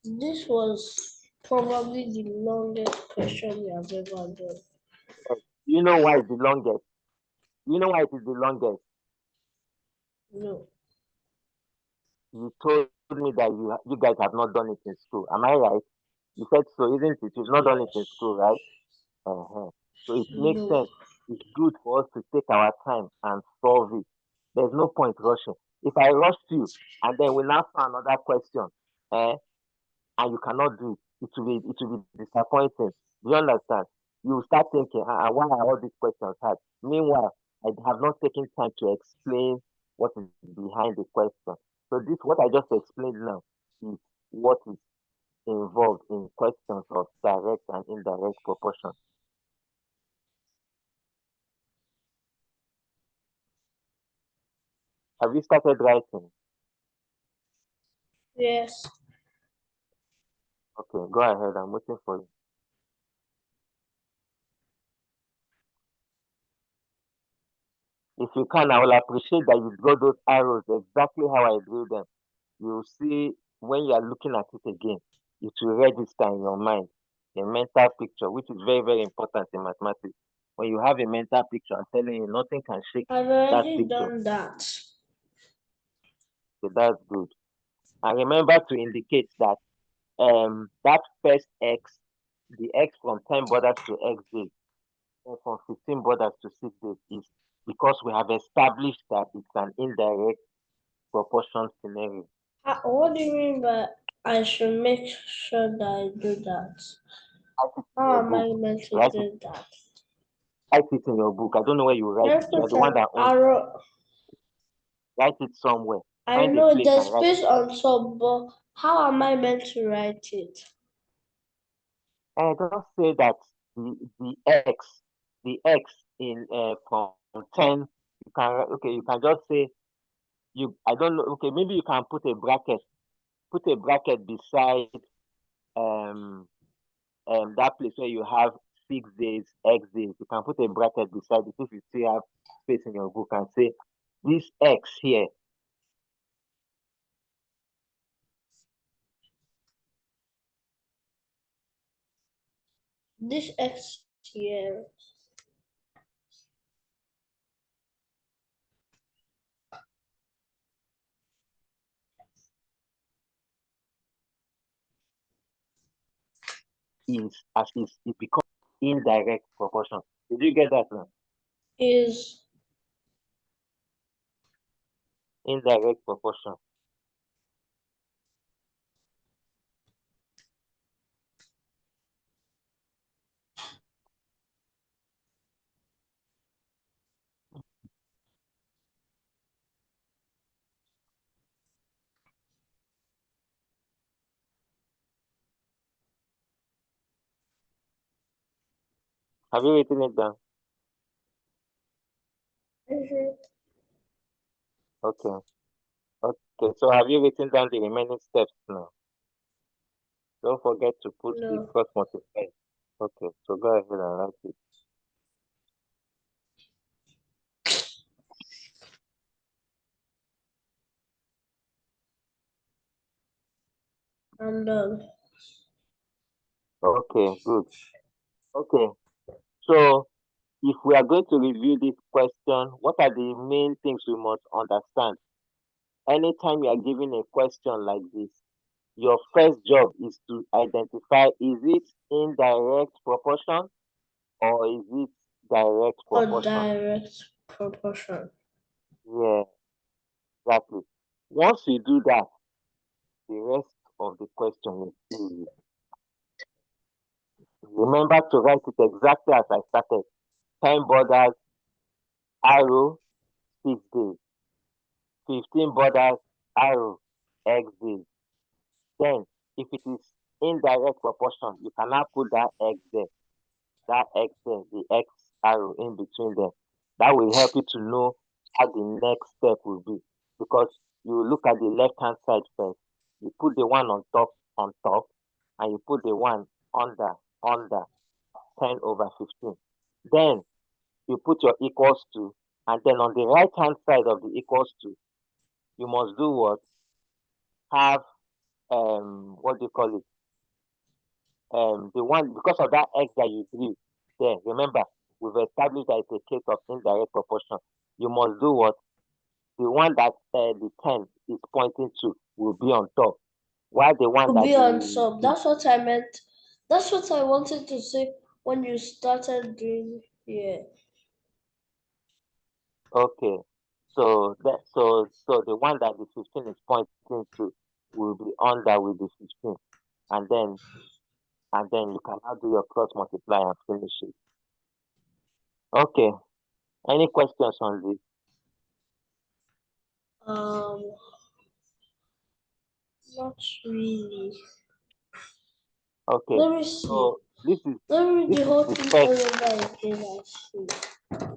B: This was probably the longest question we have ever done.
A: You know why it's the longest? You know why it is the longest?
B: No.
A: You told me that you guys have not done it in school. Am I right? You said so, isn't it? You've not done it in school, right? Uh-huh. So it makes
B: No.
A: sense. It's good for us to take our time and solve it. There's no point rushing. If I rush you and then we now find another question, eh, and you cannot do it, it will be disappointing. Do you understand? You will start thinking, why are all these questions hard? Meanwhile, I have not taken time to explain what is behind the question. So this, what I just explained now, is what is involved in questions of direct and indirect proportion. Have you started writing?
B: Yes.
A: Okay, go ahead. I'm waiting for you. If you can, I will appreciate that you draw those arrows exactly how I drew them. You'll see when you are looking at it again, it will register in your mind a mental picture, which is very, very important in mathematics. When you have a mental picture, I'm telling you, nothing can shake
B: I've
A: that
B: already
A: picture.
B: done that.
A: So that's good. And remember to indicate that that first x, the x from 10 borders to x days, or from 15 borders to 6 days, is because we have established that it's an indirect proportion scenario.
B: What do you mean by I should make sure that I do that?
A: Write it in
B: How
A: your
B: am I
A: book.
B: meant to
A: Write it,
B: do that?
A: write it in your book. I don't know where you write
B: Let's
A: it. You are
B: put
A: the one
B: an
A: that owns.
B: arrow.
A: Write it somewhere.
B: I
A: Find a
B: know
A: place
B: there's
A: and write
B: space
A: it down.
B: on top, but how am I meant to write it?
A: And just say that the x, the x in from 10. You can okay. You can just say you. I don't know. Okay, maybe you can put a bracket. Put a bracket beside um that place where you have 6 days, x days. You can put a bracket beside it if you still have space in your book and say this x here.
B: This X here
A: Is it becomes indirect proportion. Did you get that now?
B: is
A: Indirect proportion. Have you written it down?
B: Mhm.
A: Okay. Okay. So have you written down the remaining steps now? Don't forget to put the
B: No.
A: cross multiply. Okay. So go ahead and write it.
B: I'm done.
A: Okay. Good. Okay. So if we are going to review this question, what are the main things we must understand? Anytime you are given a question like this, your first job is to identify, is it indirect proportion or is it direct
B: Or
A: proportion?
B: direct proportion.
A: Yeah, exactly. Once you do that, the rest of the question is easy. Remember to write it exactly as I started. 10 borders, arrow, 6 days. 15 borders, arrow, x days. Then if it is indirect proportion, you cannot put that x there, the x arrow in between them. That will help you to know how the next step will be. Because you look at the left hand side first, you put the one on top, and you put the one under 10 over 15. Then you put your equals to, and then on the right hand side of the equals to, you must do what? Have what do you call it? The one, because of that x that you drew there, remember, we've established that it's a case of indirect proportion. You must do what? The one that the 10 is pointing to will be on top, while the one
B: To
A: that
B: be on top. That's what I meant. That's what I wanted to say when you started doing. Yeah.
A: okay, so the one that the 15 is pointing to will be under with the 15, and then you can now do your cross multiply and finish it. Okay, any questions on this?
B: Um, not really.
A: Okay,
B: Let me see.
A: so this is
B: Let me read
A: this
B: the
A: is
B: whole
A: the
B: thing all
A: first.
B: over again. I see.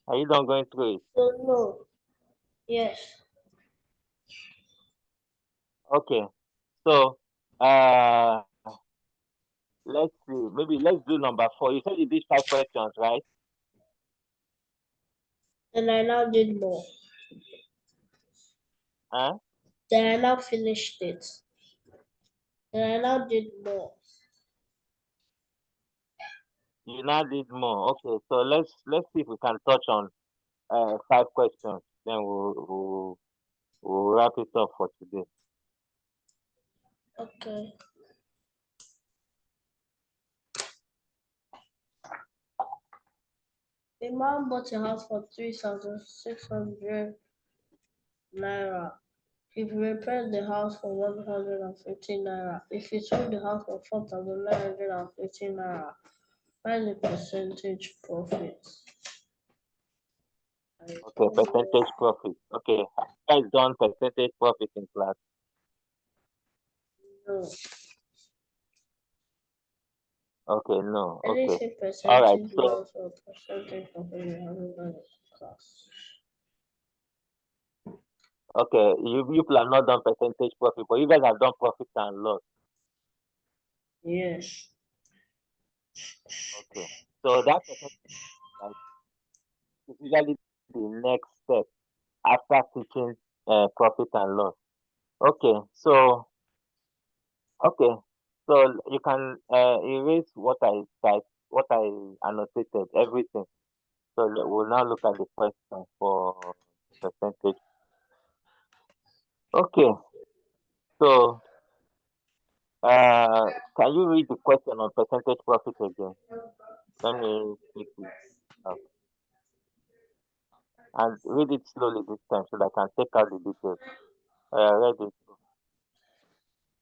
A: Are you done going through it?
B: So no. Yes.
A: Okay, so uh, let's see. Maybe let's do number 4. You said you did 5 questions, right?
B: And I now did more.
A: Huh?
B: Then I now finished it. Then I now did more.
A: You now did more. Okay, so let's see if we can touch on 5 questions. Then we'll wrap it up for today.
B: Okay. A man bought a house for 3,600 naira. If he repaired the house for 115 naira, if he sold the house for 4,915 naira, Find the percentage profit.
A: Okay, percentage profit. Okay, have you guys done percentage profit in class?
B: No.
A: Okay, no. Okay.
B: Anything
A: All right.
B: percentage
A: So
B: loss or percentage profit you haven't done in class.
A: okay, you people have not done percentage profit, but you guys have done profit and loss.
B: Yes.
A: Okay. So that percentage right, is usually the next step after teaching profit and loss. Okay. So okay. So you can erase what I typed, what I annotated, everything. So we'll now look at the question for percentage. Okay. So can you read the question on percentage profit again? Let me take it out and read it slowly this time so that I can take out the details. Read it.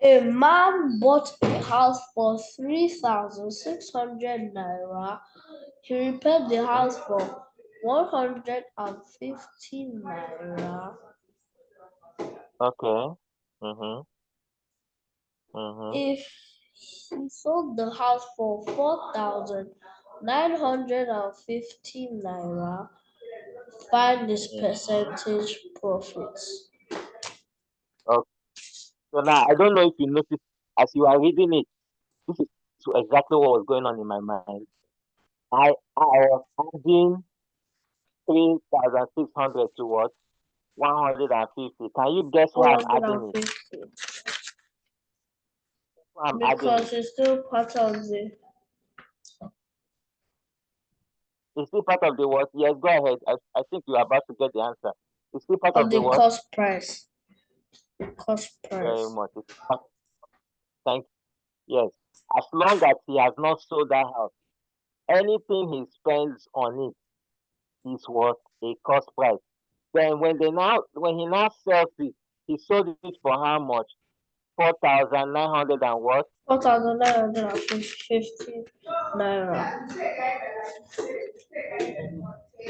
B: A man bought a house for 3,600 naira. He repaired the house for 150 naira.
A: Okay. Mm-hmm. Mm-hmm.
B: If he sold the house for 4,950 naira, find his
A: Mm-hmm.
B: percentage profits.
A: Okay. So now I don't know if you noticed as you are reading it, this is exactly what was going on in my mind. I was adding 3,600 to what? 150. Can you guess why I'm adding it?
B: 150.
A: Why I'm adding
B: Because
A: it?
B: it's still part of the
A: It's still part of the what? Yes, go ahead. I think you're about to get the answer. It's still part of the what?
B: cost price. Cost
A: Very
B: price.
A: much. It's part, thank you. Yes. As long as he has not sold that house, anything he spends on it is what? A cost price. Then when he now sells it, he sold it for how much? 4,900 and what?
B: 4,950 naira.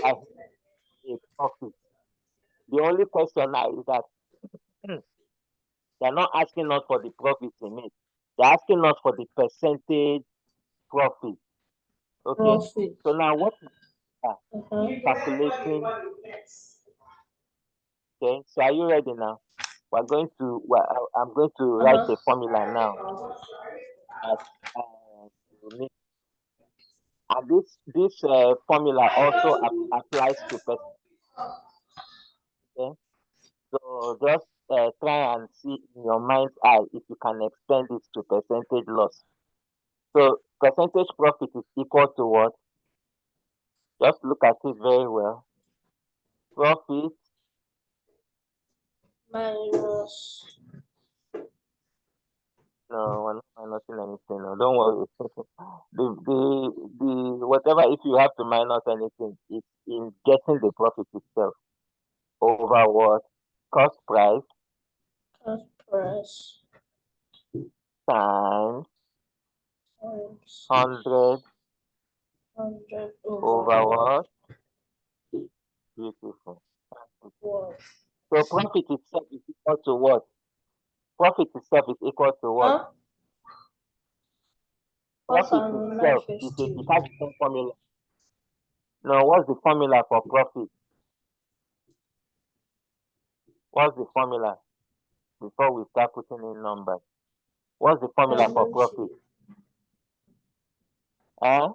A: As a profit. The only question now is that they're not asking us for the profit in it. They're asking us for the percentage profit. Okay.
B: Profit.
A: So now what are
B: Uh-huh.
A: calculating? Okay. So are you ready now? I'm going to write
B: Uh-huh.
A: a formula now. That, you need, and this formula also applies to percent. So just try and see in your mind's eye if you can extend it to percentage loss. So percentage profit is equal to what? Just look at it very well. Profit,
B: Minus.
A: no, we're not minusing anything. No, don't worry. The whatever, if you have to minus anything, it's in getting the profit itself over what? Cost price
B: Cost price.
A: times
B: Times
A: 100
B: 100
A: over
B: over
A: what? Beautiful.
B: what?
A: So profit itself is equal to what? Profit itself is equal to what?
B: Huh?
A: Profit itself is a
B: 4,950.
A: detachable formula. Now, what's the formula for profit? What's the formula before we start putting in numbers? What's the formula for profit? Eh?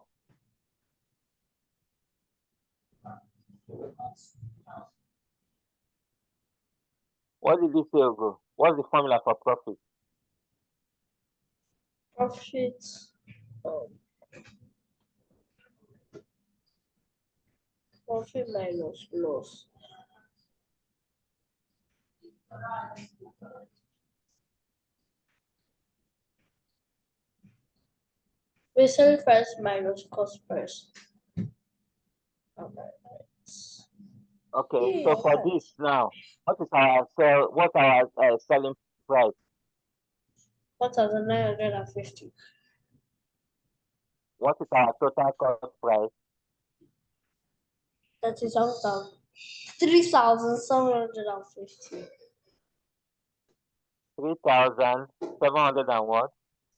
A: What did you say, Ogo? What's the formula for profit?
B: Profit. Oh, profit minus loss. Resale price minus cost price. Okay.
A: Okay, so for
B: Yeah.
A: this now, what's our selling price?
B: 4,950.
A: What is our total cost price?
B: 3,750.
A: 3,700 and what?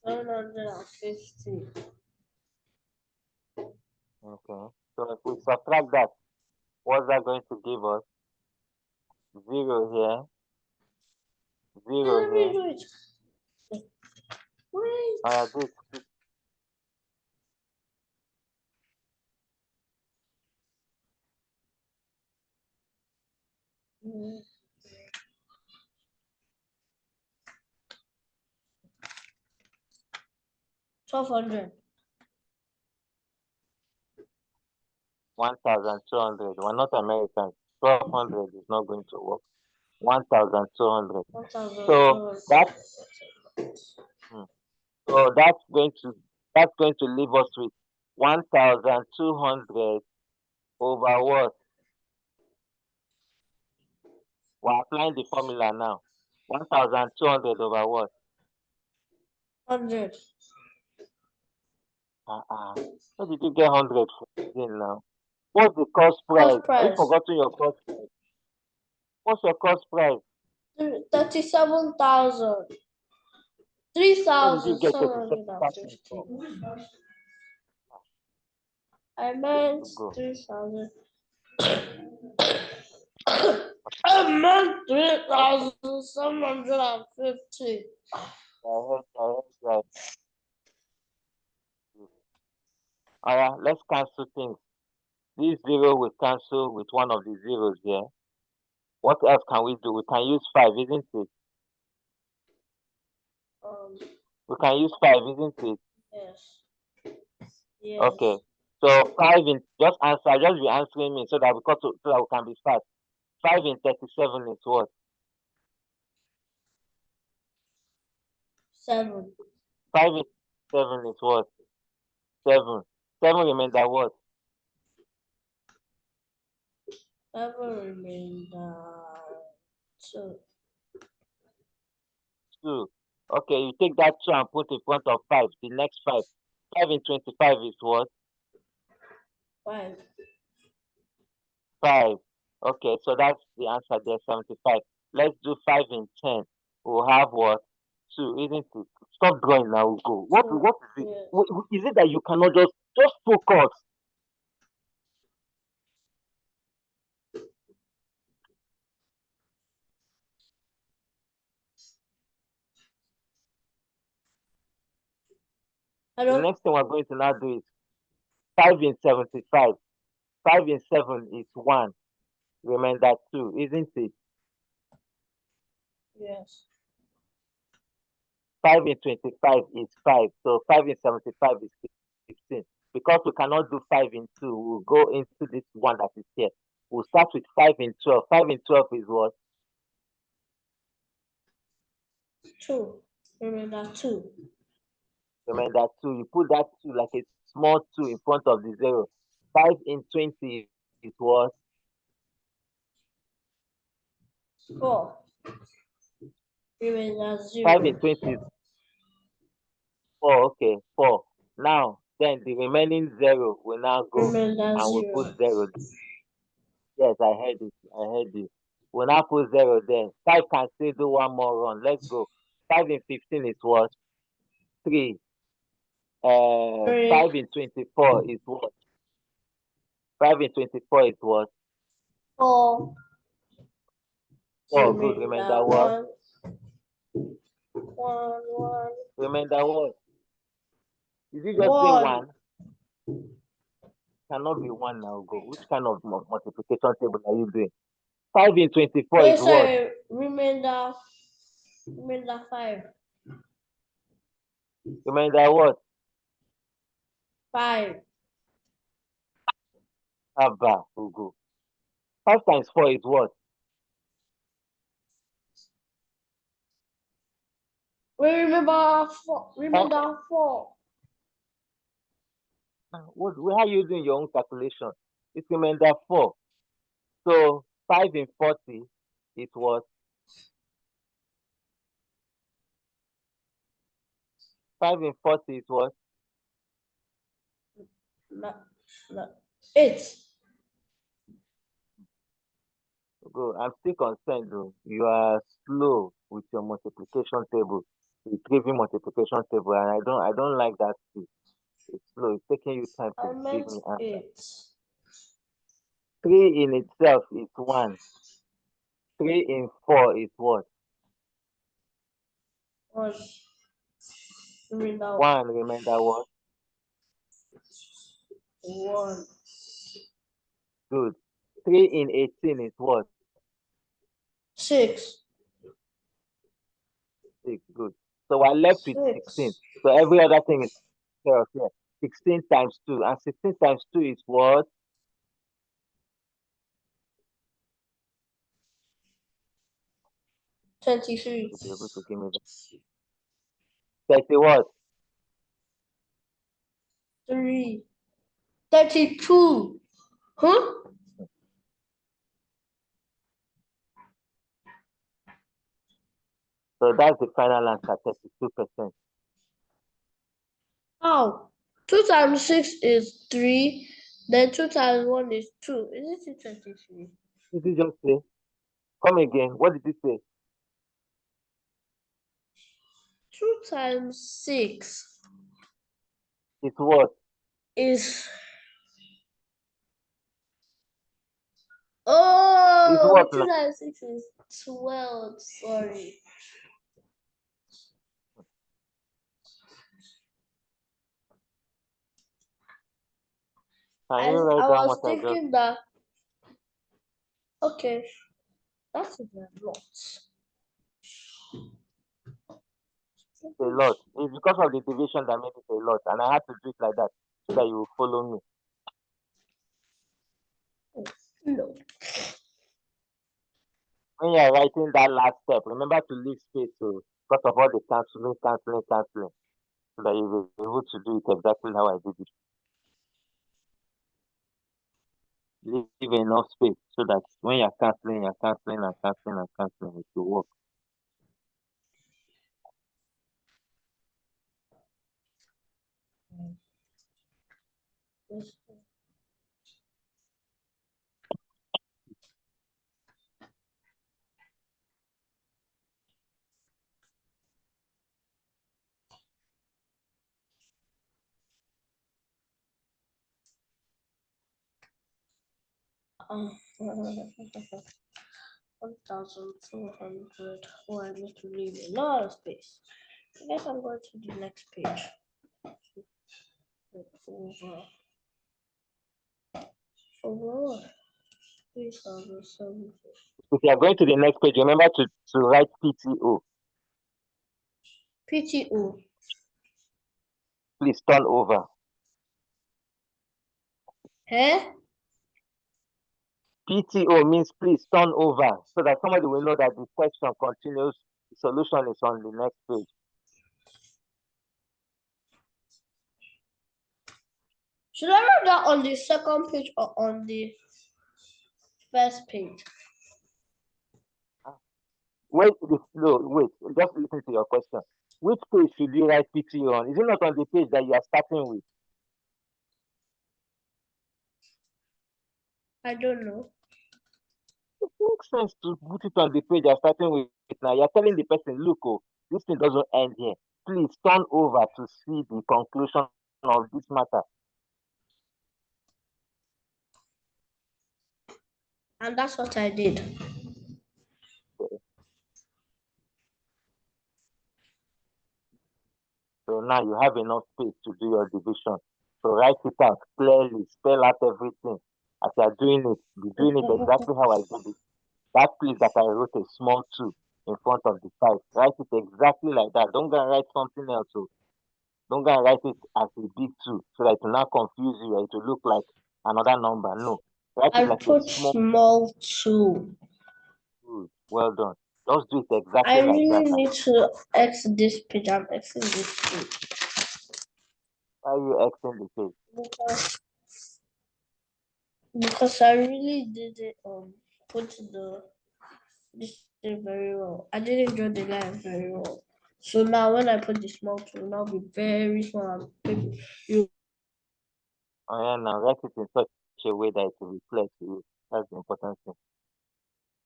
B: 750.
A: Okay. So if we subtract that, what's that going to give us? 0 here, 0
B: Let me
A: here.
B: do it. Wait.
A: Do it. Quick.
B: 1,200.
A: 1,200. We're not Americans. 1,200 is not going to work. 1,200. So
B: 1,200.
A: that hmm, so that's going to leave us with 1,200 over what? We're applying the formula now. 1,200 over what?
B: 100.
A: Where did you get 100 from again now? What's the cost price?
B: Cost
A: Have you
B: price.
A: forgotten your cost price? What's your cost price?
B: 37,000.
A: Where did you get 37,000
B: 3,750.
A: from?
B: I
A: Good
B: meant
A: to go.
B: 3,000. I meant 3,750.
A: I heard. Alright, let's cancel things. This zero will cancel with one of the zeros here. What else can we do? We can use 5, isn't it?
B: Um,
A: We can use 5, isn't it?
B: yes. Yes.
A: Okay. So 5 in just answer, just be answering me so that so that we can be fast. 5 in 37 is what?
B: 7.
A: 5 in 7 is what? 7. 7 remainder what?
B: 7 remain 2.
A: 2. Okay, you take that 2 and put in front of 5. The next 5. 5 in 25 is what?
B: 5.
A: 5. Okay, so that's the answer there, 75. Let's do 5 in 10. We'll have what? 2, isn't it? Stop drawing now, we'll go. What is it?
B: Yes.
A: Is it that you cannot just focus?
B: I
A: The
B: don't.
A: next thing we're going to now do is 5 in 75. 5 in 7 is 1. Remember 2, isn't it?
B: Yes.
A: 5 in 25 is 5. So 5 in 75 is 15. Because we cannot do 5 in 2, we'll go into this one that is here. We'll start with 5 in 12. 5 in 12 is what?
B: 2. Remember 2.
A: Remember 2. You put that 2 like a small 2 in front of the 0. 5 in 20 is what?
B: 4. Remember
A: 5 in
B: 0.
A: 20 is 4. Okay, 4. Now, then the remaining 0 will now go
B: Remember
A: and we'll put
B: 0.
A: 0. Yes, I heard it. I heard you. We'll now put 0 there. 5 can still do one more run. Let's go. 5 in 15 is what? 3.
B: 3.
A: 5 in 24 is what? 5 in 24 is what?
B: 4.
A: 4. Good. Remember
B: Remember
A: what?
B: 1. 1. 1.
A: Remember what? Did you just say
B: 1.
A: 1? Cannot be 1 now. Go. Which kind of multiplication table are you doing? 5 in 24 is
B: Wait,
A: what?
B: sorry. Remember 5.
A: Remember what?
B: 5.
A: Abba. Go. 5 times 4 is what?
B: Wait, remember 4.
A: 5,
B: Remember 4.
A: where are you doing your own calculation? It's remember 4. So 5 in 40 is what? 5 in 40 is what?
B: 8.
A: Go. I'm still concerned though. You are slow with your multiplication table, retrieving multiplication table, and I don't like that speed. It's slow. It's taking you time
B: I
A: to give
B: meant
A: me answer.
B: 8.
A: 3 in itself is 1. 3 in 4 is what?
B: 1. Three now.
A: 1. Remember what?
B: 1.
A: Good. 3 in 18 is what?
B: 6.
A: 6. Good. So we're left with 16.
B: 6.
A: So every other thing is here. 16 times 2. And 16 times 2 is what?
B: 23.
A: You'll be able to give me that. 30 what?
B: 3. 32. Huh?
A: So that's the final answer, 32%.
B: How? 2 times 6 is 3. Then 2 times 1 is 2. Isn't it 23?
A: Did you just say? Come again. What did you say?
B: 2 times 6
A: It's what?
B: is.
A: It's
B: Oh,
A: what
B: 2
A: now?
B: times 6 is 12. Sorry.
A: Can
B: I,
A: you write
B: I
A: down
B: was
A: what I just
B: thinking that, okay, that's a lot.
A: a lot? It's because of the division that made it a lot, and I had to do it like that so that you will follow me.
B: No.
A: When you are writing that last step, remember to leave space to because of all the canceling, so that you will be able to do it exactly how I did it. Leave enough space so that when you're canceling, it will work.
B: Um, 1,200. Oh, I need to leave a lot of space. I guess I'm going to the next page. Over 3,700.
A: If you are going to the next page, remember to write PTO.
B: PTO.
A: Please turn over.
B: Eh?
A: PTO means please turn over so that somebody will know that the question continues, the solution is on the next page.
B: Should I write that on the second page or on the first page?
A: Wait, no, wait, just listen to your question. Which page should you write PTO on? Is it not on the page that you are starting with?
B: I don't know.
A: It makes sense to put it on the page you're starting with. Now you're telling the person, look, oh, this thing doesn't end here. Please turn over to see the conclusion of this matter.
B: And that's what I did.
A: So now you have enough space to do your division. So write it out clearly, spell out everything. As you are doing it, be doing it exactly how I did it. That place that I wrote a small 2 in front of the 5. Write it exactly like that. Don't go and write something else. So don't go and write it as a big 2 so that it will not confuse you or it will look like another number. No. Write it
B: I
A: like a
B: put
A: small
B: small 2.
A: 2. Well done. Just do it
B: I
A: exactly like that
B: really
A: now.
B: need to X this page. I'm Xing this page.
A: Why are you Xing the page?
B: Because I really didn't put this thing very well. I didn't draw the line very well. So now when I put the small 2, it will now be very small. You
A: Oh yeah, now write it in such a way that it will reflect to you. That's the important thing.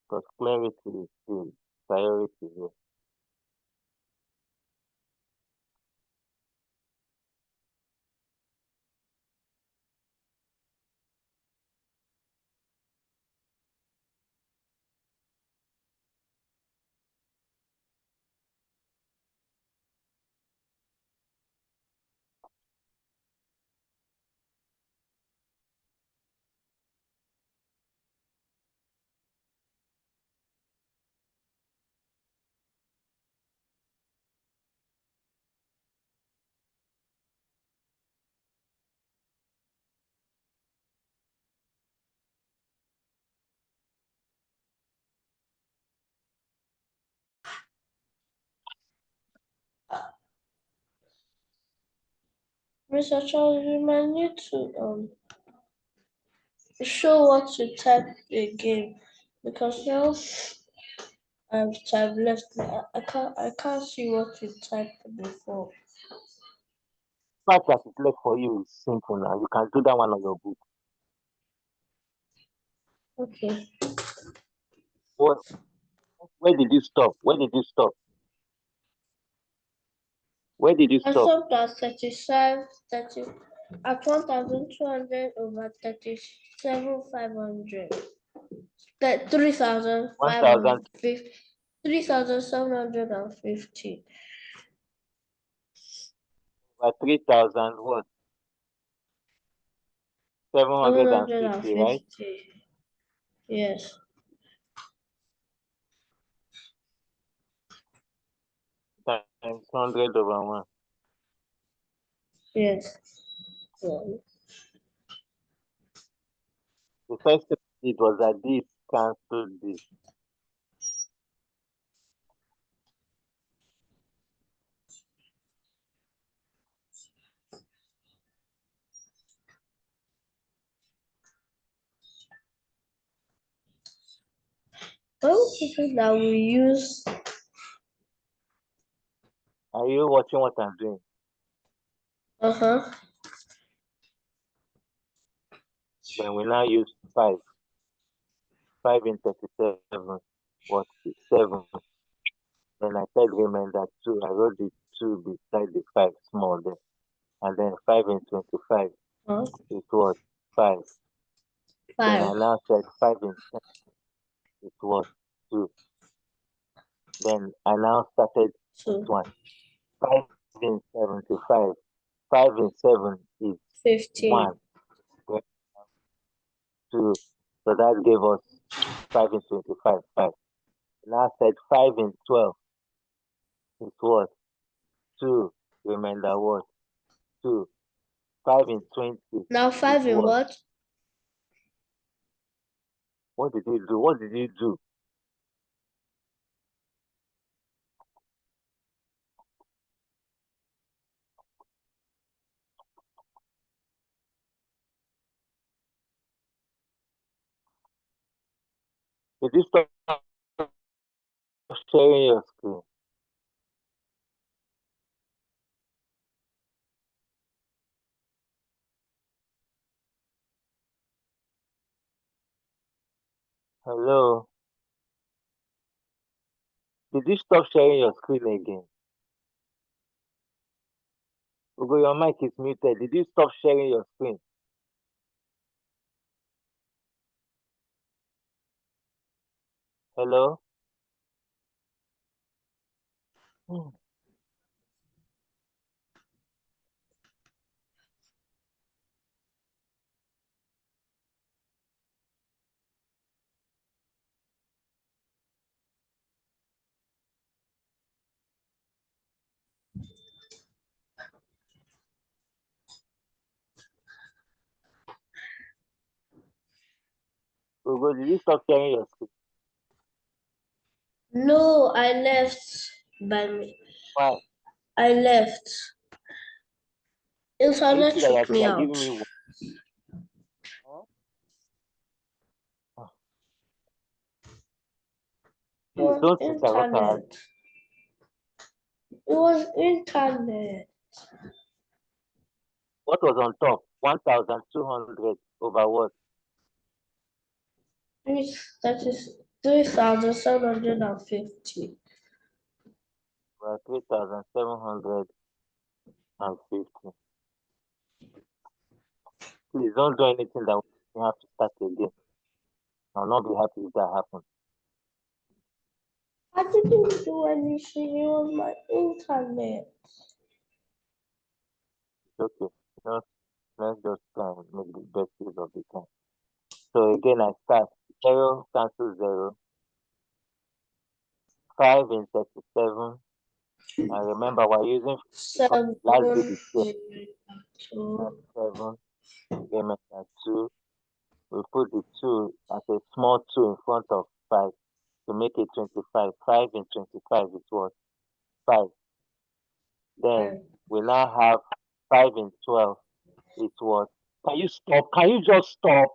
A: Because clarity is the priority here.
B: Mr. Charles, you might need to show what you typed again because now I've typed left. I can't see what you typed before.
A: The fact that it's left for you is simple now. You can do that one on your book.
B: Okay.
A: What, where did you stop? Where did you stop? Where did you
B: I
A: stop?
B: stopped at 35, 30, at 1,200 over 37,500.
A: 1,000
B: 3,550, 3,750.
A: by 3,000 what? 750, right?
B: 750. Yes.
A: Times 100 over 1.
B: Yes.
A: The first thing I did was that this cancelled this.
B: Well, people that we use.
A: Are you watching what I'm doing?
B: Uh-huh.
A: Then we now use 5. 5 in 37 was 7. Then I said remainder 2. I wrote the 2 beside the 5 small there. And then 5 in 25,
B: Huh?
A: it was 5. Then I
B: 5.
A: now said 5 in 10, it was 2. Then I now started this
B: 2.
A: one. 5 in 75, 5 in 7 is
B: 15.
A: 1. Then 2. So that gave us 5 in 25, 5. Now I said 5 in 12 is what? 2. Remainder what? 2. 5 in 20
B: Now
A: is
B: 5 in
A: what?
B: what?
A: What did you do? What did you do? Did you stop sharing your screen? Hello? Did you stop sharing your screen again? Ugo, your mic is muted. Did you stop sharing your screen? Hello? Hmm. Ugo, did you stop sharing your screen?
B: No, I left by me.
A: Why?
B: I left.
A: Can you see
B: Internet
A: that
B: took me
A: you're
B: out.
A: giving me one? Huh? Oh,
B: It
A: please
B: was
A: don't interrupt our.
B: internet. It was internet.
A: What was on top? 1,200 over what?
B: That is 3,750.
A: 3,750. Please don't do anything that you have to start again. I'll not be happy if that happens.
B: I didn't do anything. It was my internet.
A: It's okay. Let's just try and make the best use of the time. So again, I start. 0 cancel 0. 5 in 37. And remember, we're using
B: Seven.
A: last digit here.
B: Two.
A: 7. Remember 2. We put the 2 as a small 2 in front of 5 to make it 25. 5 in 25 is what? 5. Then we now have 5 in 12. It was. Can you stop? Can you just stop?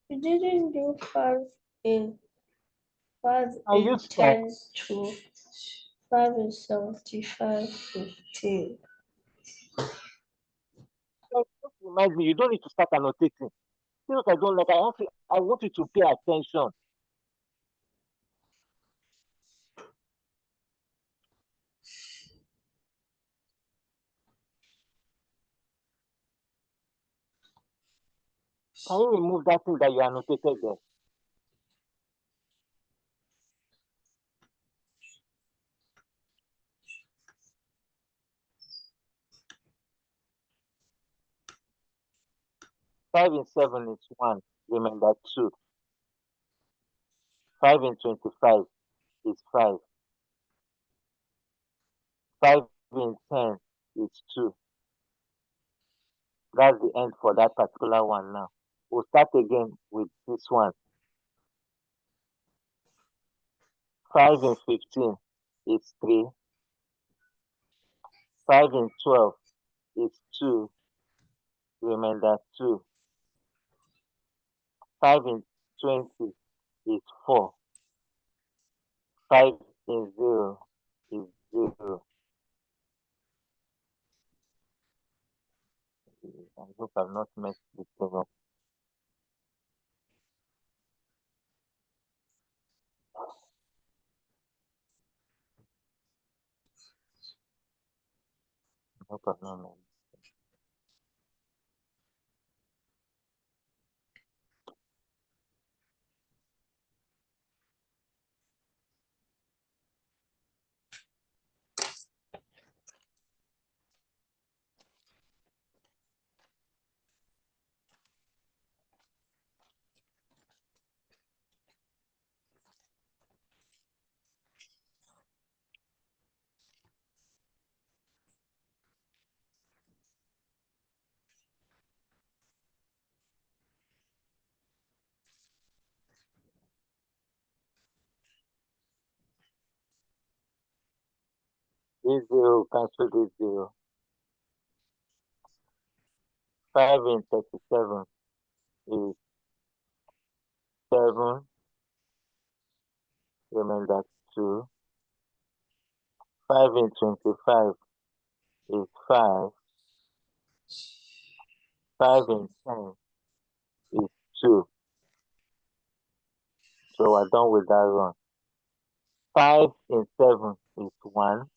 B: You didn't do in 5
A: Can you
B: in
A: stop?
B: 10 to 5 in 75 15.
A: Just remind me, you don't need to start annotating. Things I don't like, I want you to pay attention. Can you remove that thing that you annotated there? Five in 7 is 1. Remember 2. 5 in 25 is 5. 5 in 10 is 2. That's the end for that particular one now. We'll start again with this one. 5 in 15 is 3. 5 in 12 is 2. Remember 2. 5 in 20 is 4. 5 in 0 is 0. I hope I've not messed this thing up. I hope I've not messed. This 0 cancel this 0. 5 in 37 is 7. Remember 2. 5 in 25 is 5. 5 in 10 is 2. So we're done with that one. 5 in 7 is 1.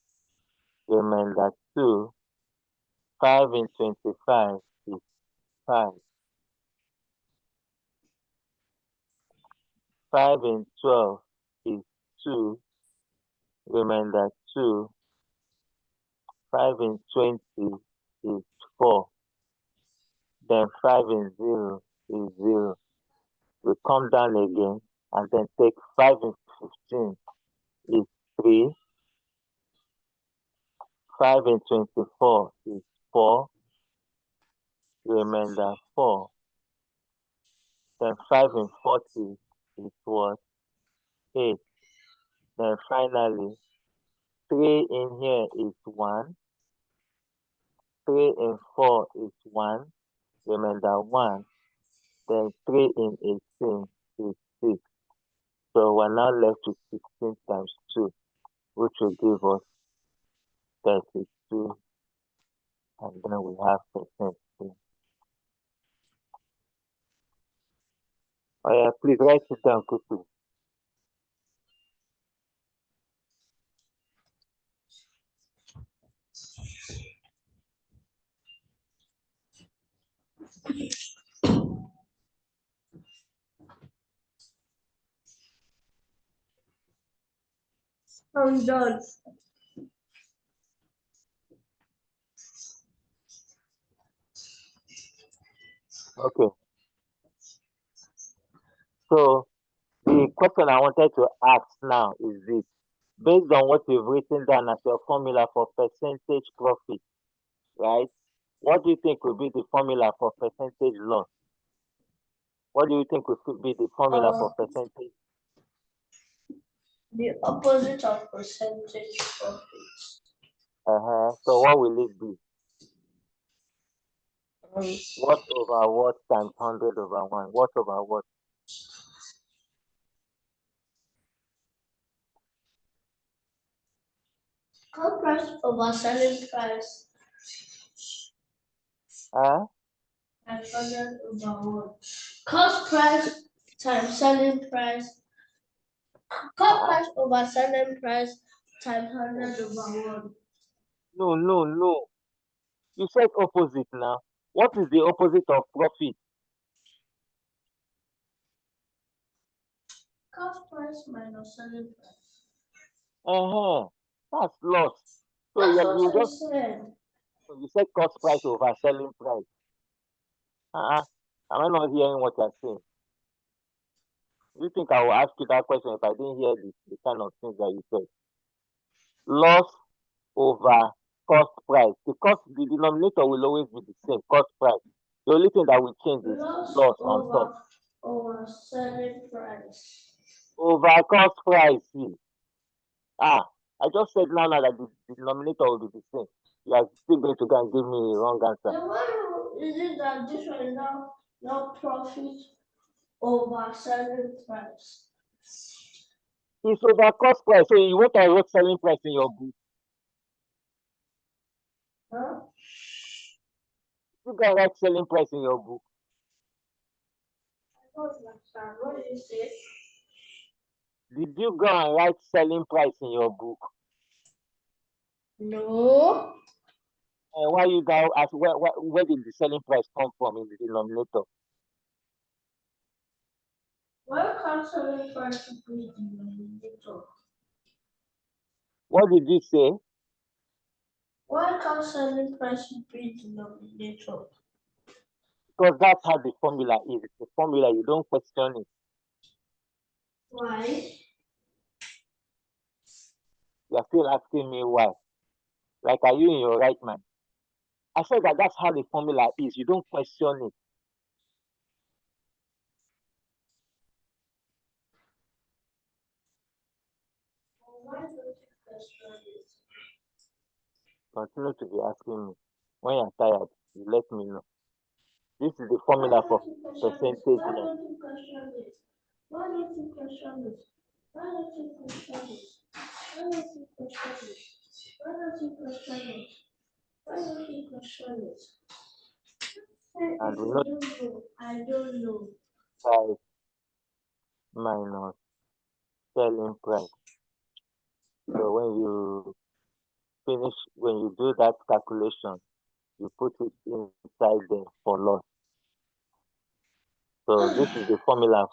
A: Remember 2. 5 in 25 is 5. 5 in 12 is 2. Remember 2. 5 in 20 is 4. Then 5 in 0 is 0. We come down again and then take 5 in 15 is 3. 5 in 24 is 4. Remember 4. Then 5 in 40 is what? 8. Then finally, 3 in here is 1. 3 in 4 is 1. Remember 1. Then 3 in 18 is 6. So we're now left with 16 times 2, which will give us 32. and then we have percent. Oh yeah, please write it down quickly.
B: I'm done.
A: Okay. So the question I wanted to ask now is this. Based on what you've written down as your formula for percentage profit, right? What do you think will be the formula for percentage loss? What do you think will be the formula for percentage?
B: The opposite of percentage profit.
A: So what will it be?
B: Um,
A: What over what times 100 over 1? What over what?
B: cost price over selling price.
A: Uh,
B: 500 over 1. Cost price times selling price. Cost
A: uh,
B: price over selling price times 100 over 1.
A: no. You said opposite now. What is the opposite of profit?
B: Cost price minus selling price.
A: That's loss. So
B: That's
A: you
B: what I
A: just
B: said.
A: you said cost price over selling price. Uh-uh. Am I not hearing what you're saying? Do you think I will ask you that question if I didn't hear the kind of things that you said? Loss over cost price. The denominator will always be the same, cost price. The only thing that will change is
B: Loss
A: loss on top.
B: over selling price.
A: Over cost price. See. I just said now that the denominator will be the same. You are still going to go and give me a wrong answer.
B: Then why is it that this one is now profit over selling price?
A: It's over cost price. So you want to write selling price in your book.
B: Huh?
A: You can write selling price in your book.
B: I don't understand. What did you say?
A: Did you go and write selling price in your book?
B: No.
A: And why you go ask where did the selling price come from in the denominator?
B: Why can't selling price be denominator?
A: What did you say?
B: Why can't selling price be denominator?
A: Because that's how the formula is. It's a formula, you don't question it.
B: Why?
A: You're still asking me why. Like, are you in your right mind? I said that that's how the formula is. You don't question it.
B: Why don't you question it?
A: Continue to be asking me. When you're tired, you let me know. This is the
B: Why
A: formula for
B: don't you question it?
A: percentage
B: Why
A: loss.
B: don't you question it? Why don't you question it? Why don't you question it? Why don't you question it? Why don't you question it? Why don't you question it? Say
A: And
B: if
A: we
B: you
A: know
B: don't know, I don't know.
A: price minus selling price. So when you do that calculation, you put it inside there for loss. So this is the formula,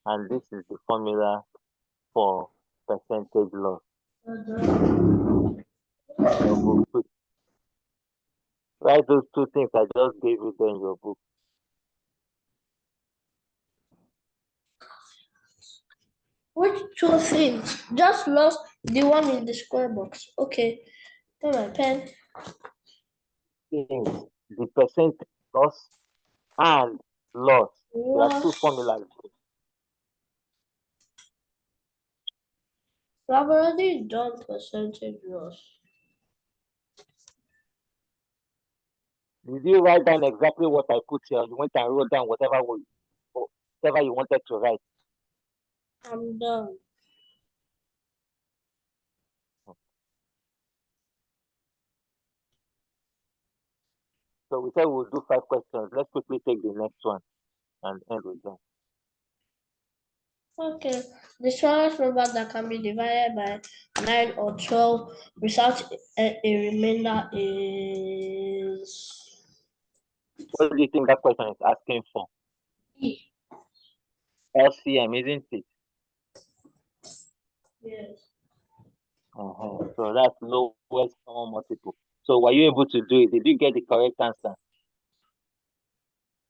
A: and this is the formula for percentage loss. In your book, write those two things I just gave you there in your book.
B: Which two things? Just lost the one in the square box. Okay. Got my pen.
A: Things, the percentage loss and loss. There are two
B: Lost.
A: formulas.
B: So I've already done percentage loss.
A: Did you write down exactly what I put here? You went and wrote down whatever you wanted to write.
B: I'm done.
A: So we said we'll do 5 questions. Let's quickly take the next one and end with them.
B: Okay. The smallest number that can be divided by 9 or 12 without a remainder is
A: What do you think that question is asking for?
B: E.
A: LCM, isn't it?
B: Yes.
A: So that's lowest common multiple. So were you able to do it? Did you get the correct answer?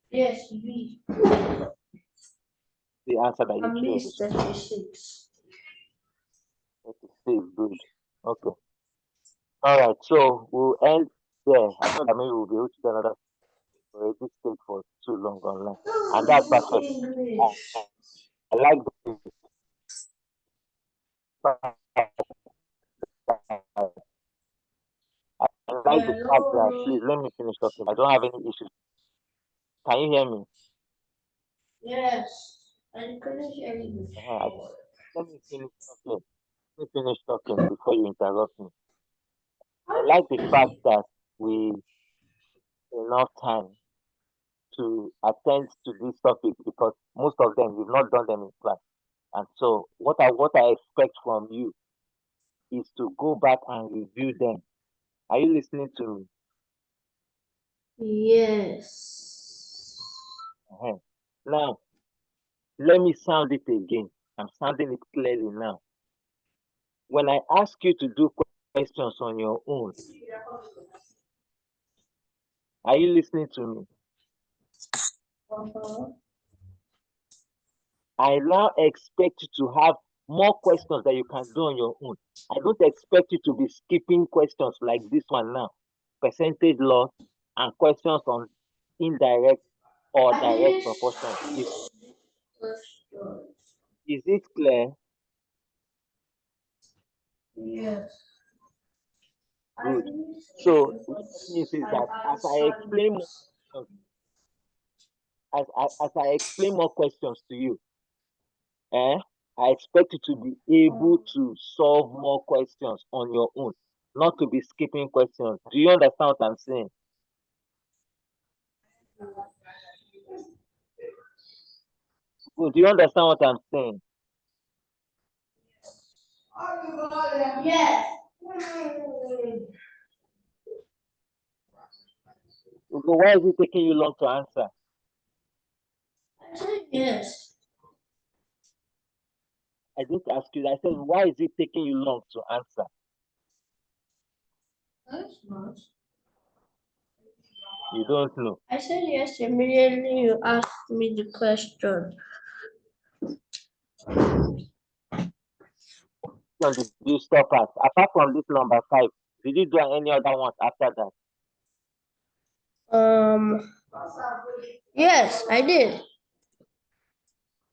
B: Yes, B.
A: The answer that
B: And
A: you
B: B
A: chose.
B: is 36.
A: 36, good. Okay. All right. So we'll end there. I thought that maybe we'll be able to do another. Already stayed for too long online, and that's perfect.
B: English.
A: I like the fact I like the fact that,
B: Hello.
A: please let me finish talking. I don't have any issues. Can you hear me?
B: Yes. I couldn't hear you
A: Uh-huh.
B: before.
A: Let me finish talking. Let me finish talking before you interrupt me. I like the fact that we enough time to attend to these topics because most of them you've not done them in class. And so what I expect from you is to go back and review them. Are you listening to me?
B: Yes.
A: Uh-huh. Now let me sound it again. I'm sounding it clearly now. When I ask you to do questions on your own, are you listening to me?
B: Uh-huh.
A: I now expect you to have more questions that you can do on your own. I don't expect you to be skipping questions like this one now. Percentage loss and questions on indirect or
B: I
A: direct
B: didn't
A: proportion.
B: see question.
A: Is it clear?
B: Yes. I
A: Good.
B: didn't see
A: So
B: it,
A: what
B: but
A: that means is
B: I
A: that
B: answered it.
A: as I explain more questions to you, eh, I expect you to be able to solve more questions on your own, not to be skipping questions. Do you understand what I'm saying? Good. Do you understand what I'm saying?
B: Yes.
A: So why is it taking you long to answer?
B: I said yes.
A: I didn't ask you that. I said, why is it taking you long to answer?
B: That's not.
A: You don't know.
B: I said yes immediately you asked me the question.
A: So did you stop at? Apart from this number 5, did you do any other ones after that?
B: Um. Yes, I did.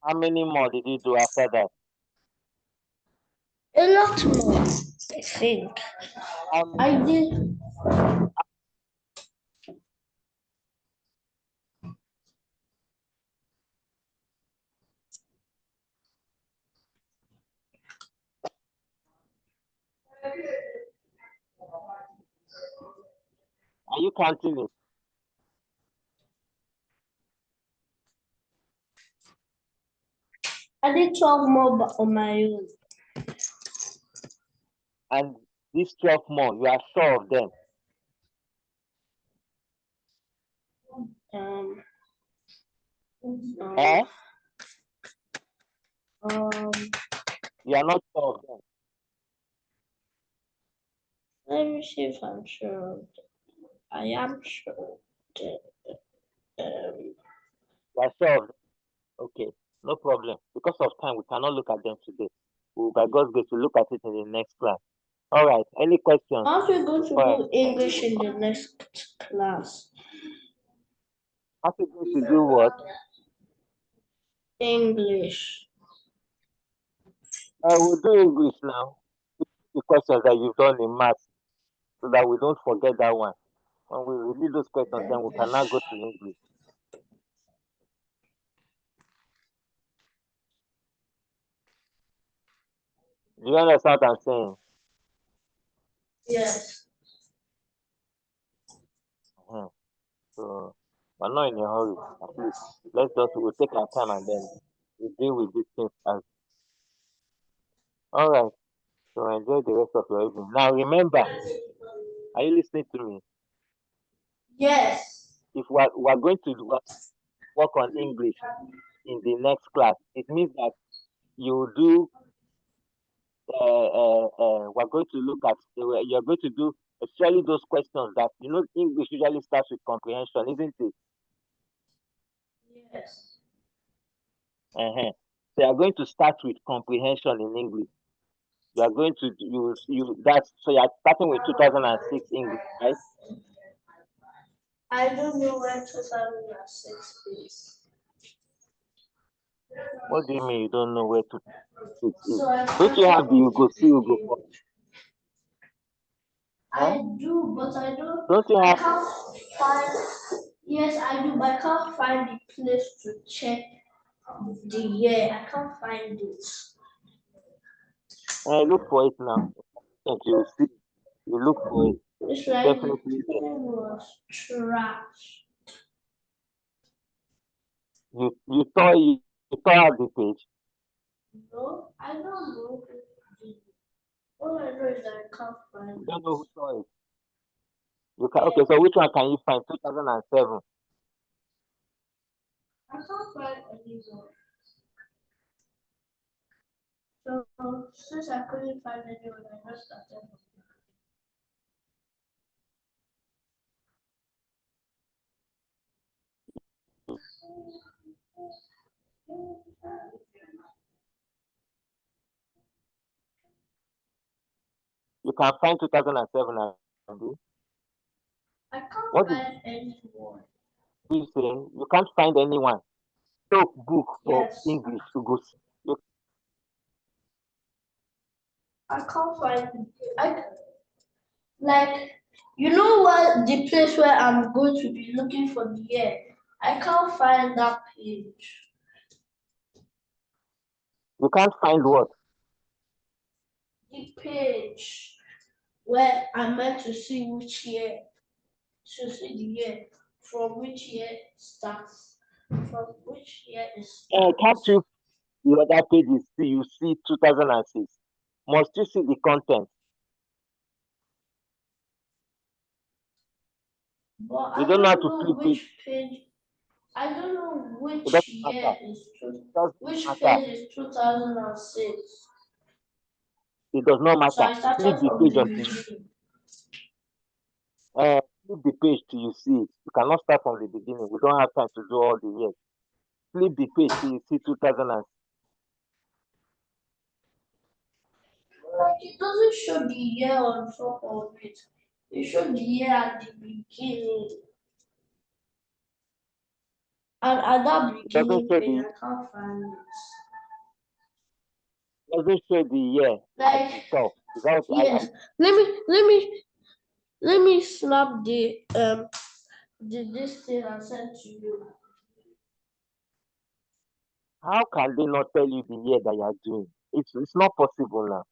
A: How many more did you do after that?
B: A lot more. I think I
A: Um,
B: did.
A: are you counting it?
B: I did 12 more on my own.
A: And these 12 more, you are sure of them?
B: Um.
A: Eh?
B: Um.
A: You are not sure of them.
B: Let me see if I'm sure. I am sure. Um.
A: You are sure of them. Okay, no problem. Because of time, we cannot look at them today. By God's grace, we'll look at it in the next class. All right. Any questions
B: Aren't we going to
A: before
B: do
A: I end?
B: English in the next class?
A: Are you going to do what?
B: English.
A: I will do English now. The questions that you've done in math, so that we don't forget that one. When we review those questions, then we can now go to English. Do you understand what I'm saying?
B: Yes.
A: Mhm. We're not in a hurry. At least we'll take our time and then we deal with these things as all right. So enjoy the rest of your evening. Now remember, are you listening to me?
B: Yes.
A: If we're going to work on English in the next class, it means that you do we're going to look at you're going to do especially those questions that English usually starts with comprehension, isn't it?
B: Yes.
A: Uh-huh. So you're going to start with comprehension in English. You are going to you that's so you're starting with 2006 English, right?
B: I don't know where 2006 is.
A: What do you mean you don't know where 2006 is?
B: So I
A: Don't you
B: started
A: have the
B: from
A: you
B: the
A: go see you go for?
B: beginning.
A: Huh?
B: I do, but I don't.
A: Don't you
B: I
A: have
B: can't find. Yes, I do, but I can't find the place to check the year. I can't find it.
A: look for it now? Yes, you will see. You look for it.
B: It's
A: It's
B: like the
A: definitely there.
B: pen was trash.
A: You tore out the page.
B: No, I don't know. All I know is that I can't
A: You
B: find
A: don't
B: it.
A: know who tore it. You can
B: Yeah,
A: okay, so which one can you find? 2007.
B: I can't find anyone. So since I couldn't find anyone, I just started.
A: You can find 2007. Abi.
B: I can't
A: What did
B: find anyone.
A: you say? You can't find anyone. Talk book for
B: Yes,
A: English to go. You,
B: I can't find. I like you know what the place where I'm going to be looking for the year. I can't find that page.
A: you can't find what?
B: The page where I meant to see which year to see the year from which year it starts. From which year it
A: Can't
B: starts.
A: you the other pages see you see 2006? Must you see the content?
B: But
A: You
B: I
A: don't know how
B: don't
A: to
B: know
A: flip it.
B: which page. I don't know
A: It
B: which
A: doesn't
B: year
A: matter.
B: is
A: It doesn't
B: which
A: matter.
B: page is 2006.
A: It does not
B: So
A: matter.
B: I started
A: Flip the
B: from
A: page
B: the
A: until
B: beginning.
A: flip the page till you see it. You cannot start from the beginning. We don't have time to do all the years. Flip the page till you see 2006.
B: Like it doesn't show the year on top of it. It showed the year at the beginning. And at that
A: It doesn't
B: beginning
A: show
B: page,
A: the
B: I can't find it.
A: doesn't show the year at
B: Like
A: the top. Is that what
B: yes, let me snap the this thing I sent to you.
A: how can they not tell you the year that you are doing? It's not possible now.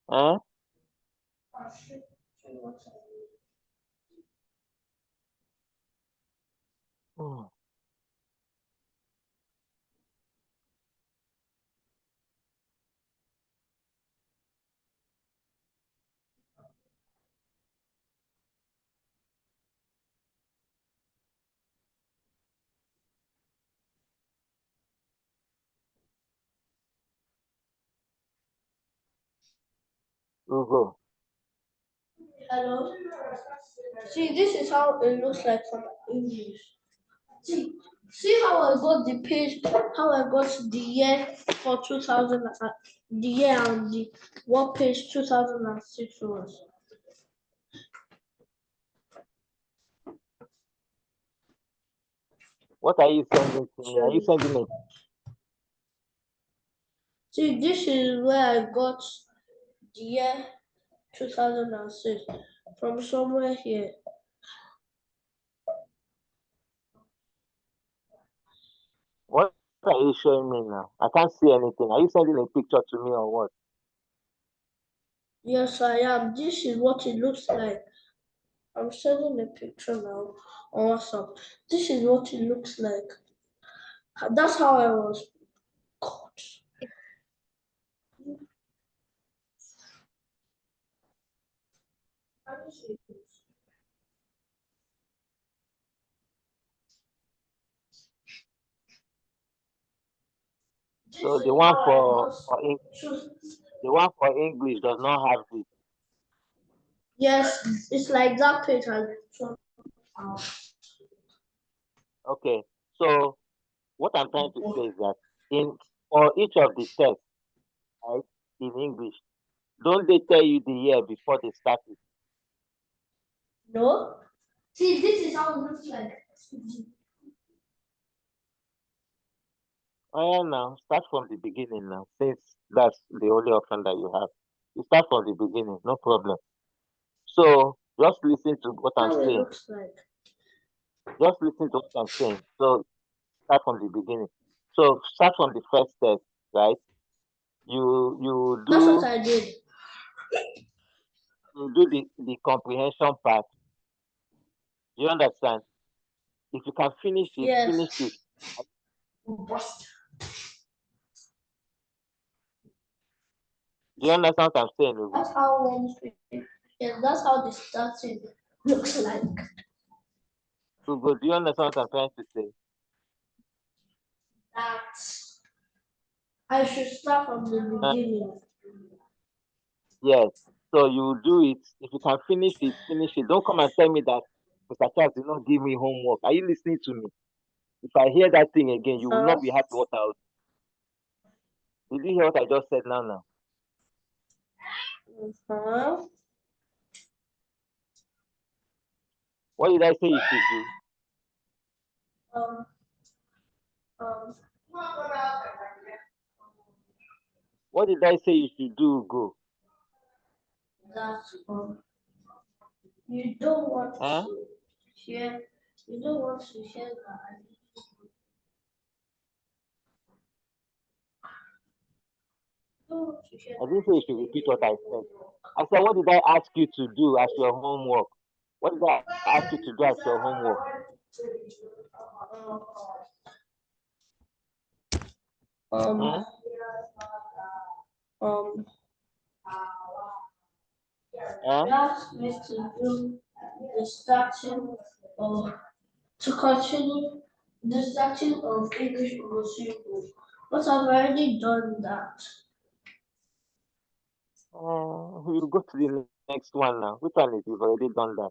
A: Eh?
B: Oh, shit. What I
A: Hmm. Go.
B: Hello. See, this is how it looks like from English. See, see how I got the page, how I got the year for 2000, the year and the what page 2006 was.
A: What are you sending to me?
B: Show
A: Are you
B: you.
A: sending it?
B: See, this is where I got the year 2006 from somewhere here.
A: What are you showing me now? I can't see anything. Are you sending a picture to me or what?
B: Yes, I am. This is what it looks like. I'm sending a picture now on WhatsApp. This is what it looks like. That's how I was caught. This
A: So
B: is how I was chosen.
A: the one for English does not have this.
B: Yes, it's like that page has been shown out.
A: Okay. So what I'm trying to say is that in for each of the tests, right, in English, don't they tell you the year before they start it?
B: No? See, this is how it looks like.
A: Oh yeah, now start from the beginning now, since that's the only option that you have. You start from the beginning, no problem. So just listen to what I'm
B: How it
A: saying.
B: looks like.
A: Just listen to what I'm saying. So start from the beginning. So start from the first test, right? You
B: That's what
A: do
B: I did.
A: the comprehension part. You understand? If you can finish it, finish
B: Yes.
A: it. Do you understand what I'm saying, Ruby?
B: That's how one. Yes, that's how the starting looks like.
A: Ugo, do you understand what I'm trying to say?
B: That I should start from the
A: Uh,
B: beginning.
A: yes. So you do it. If you can finish it, finish it. Don't come and tell me that Mr. Charles did not give me homework. Are you listening to me? If I hear that thing again, you will
B: Uh,
A: not be happy what I was. Did you hear what I just said now?
B: uh-huh.
A: What did I say you should do?
B: Um, um,
A: What did I say you should do, Ugo?
B: that you don't want
A: Huh?
B: to share. You don't want to share that. You don't want to share
A: I didn't say you should repeat what I said. I said, what did I ask you to do as your homework? What did I ask you to do as your homework?
B: Um,
A: Hmm?
B: um,
A: Huh?
B: you asked me to do the starting of to continue the starting of English Ogosugo. But I've already done that.
A: We'll go to the next one now. Which one is you've already done that?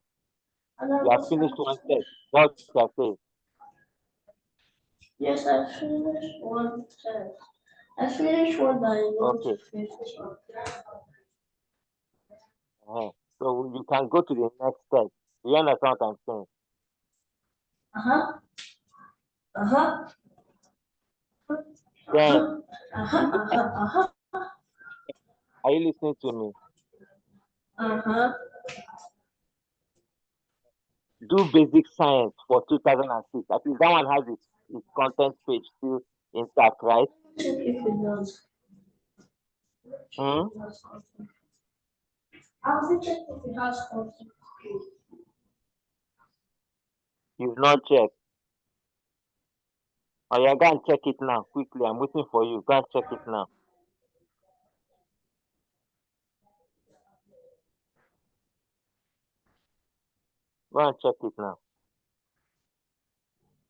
B: And I
A: You have
B: was
A: finished
B: like,
A: one test. That's what I say.
B: yes, I finished one test. I finished one that I know
A: Okay.
B: to finish.
A: Uh-huh. So you can go to the next step. You understand what I'm saying?
B: Uh-huh. Uh-huh.
A: Then,
B: Uh-huh. Uh-huh.
A: the next,
B: Uh-huh. Uh-huh.
A: are you listening to me?
B: Uh-huh.
A: Do basic science for 2006. At least that one has its content page still intact, right?
B: Check if it does.
A: Hmm?
B: I'll be check if it has content.
A: You've not checked. Oh, yeah, go and check it now, quickly. I'm waiting for you. Go and check it now. Go and check it now.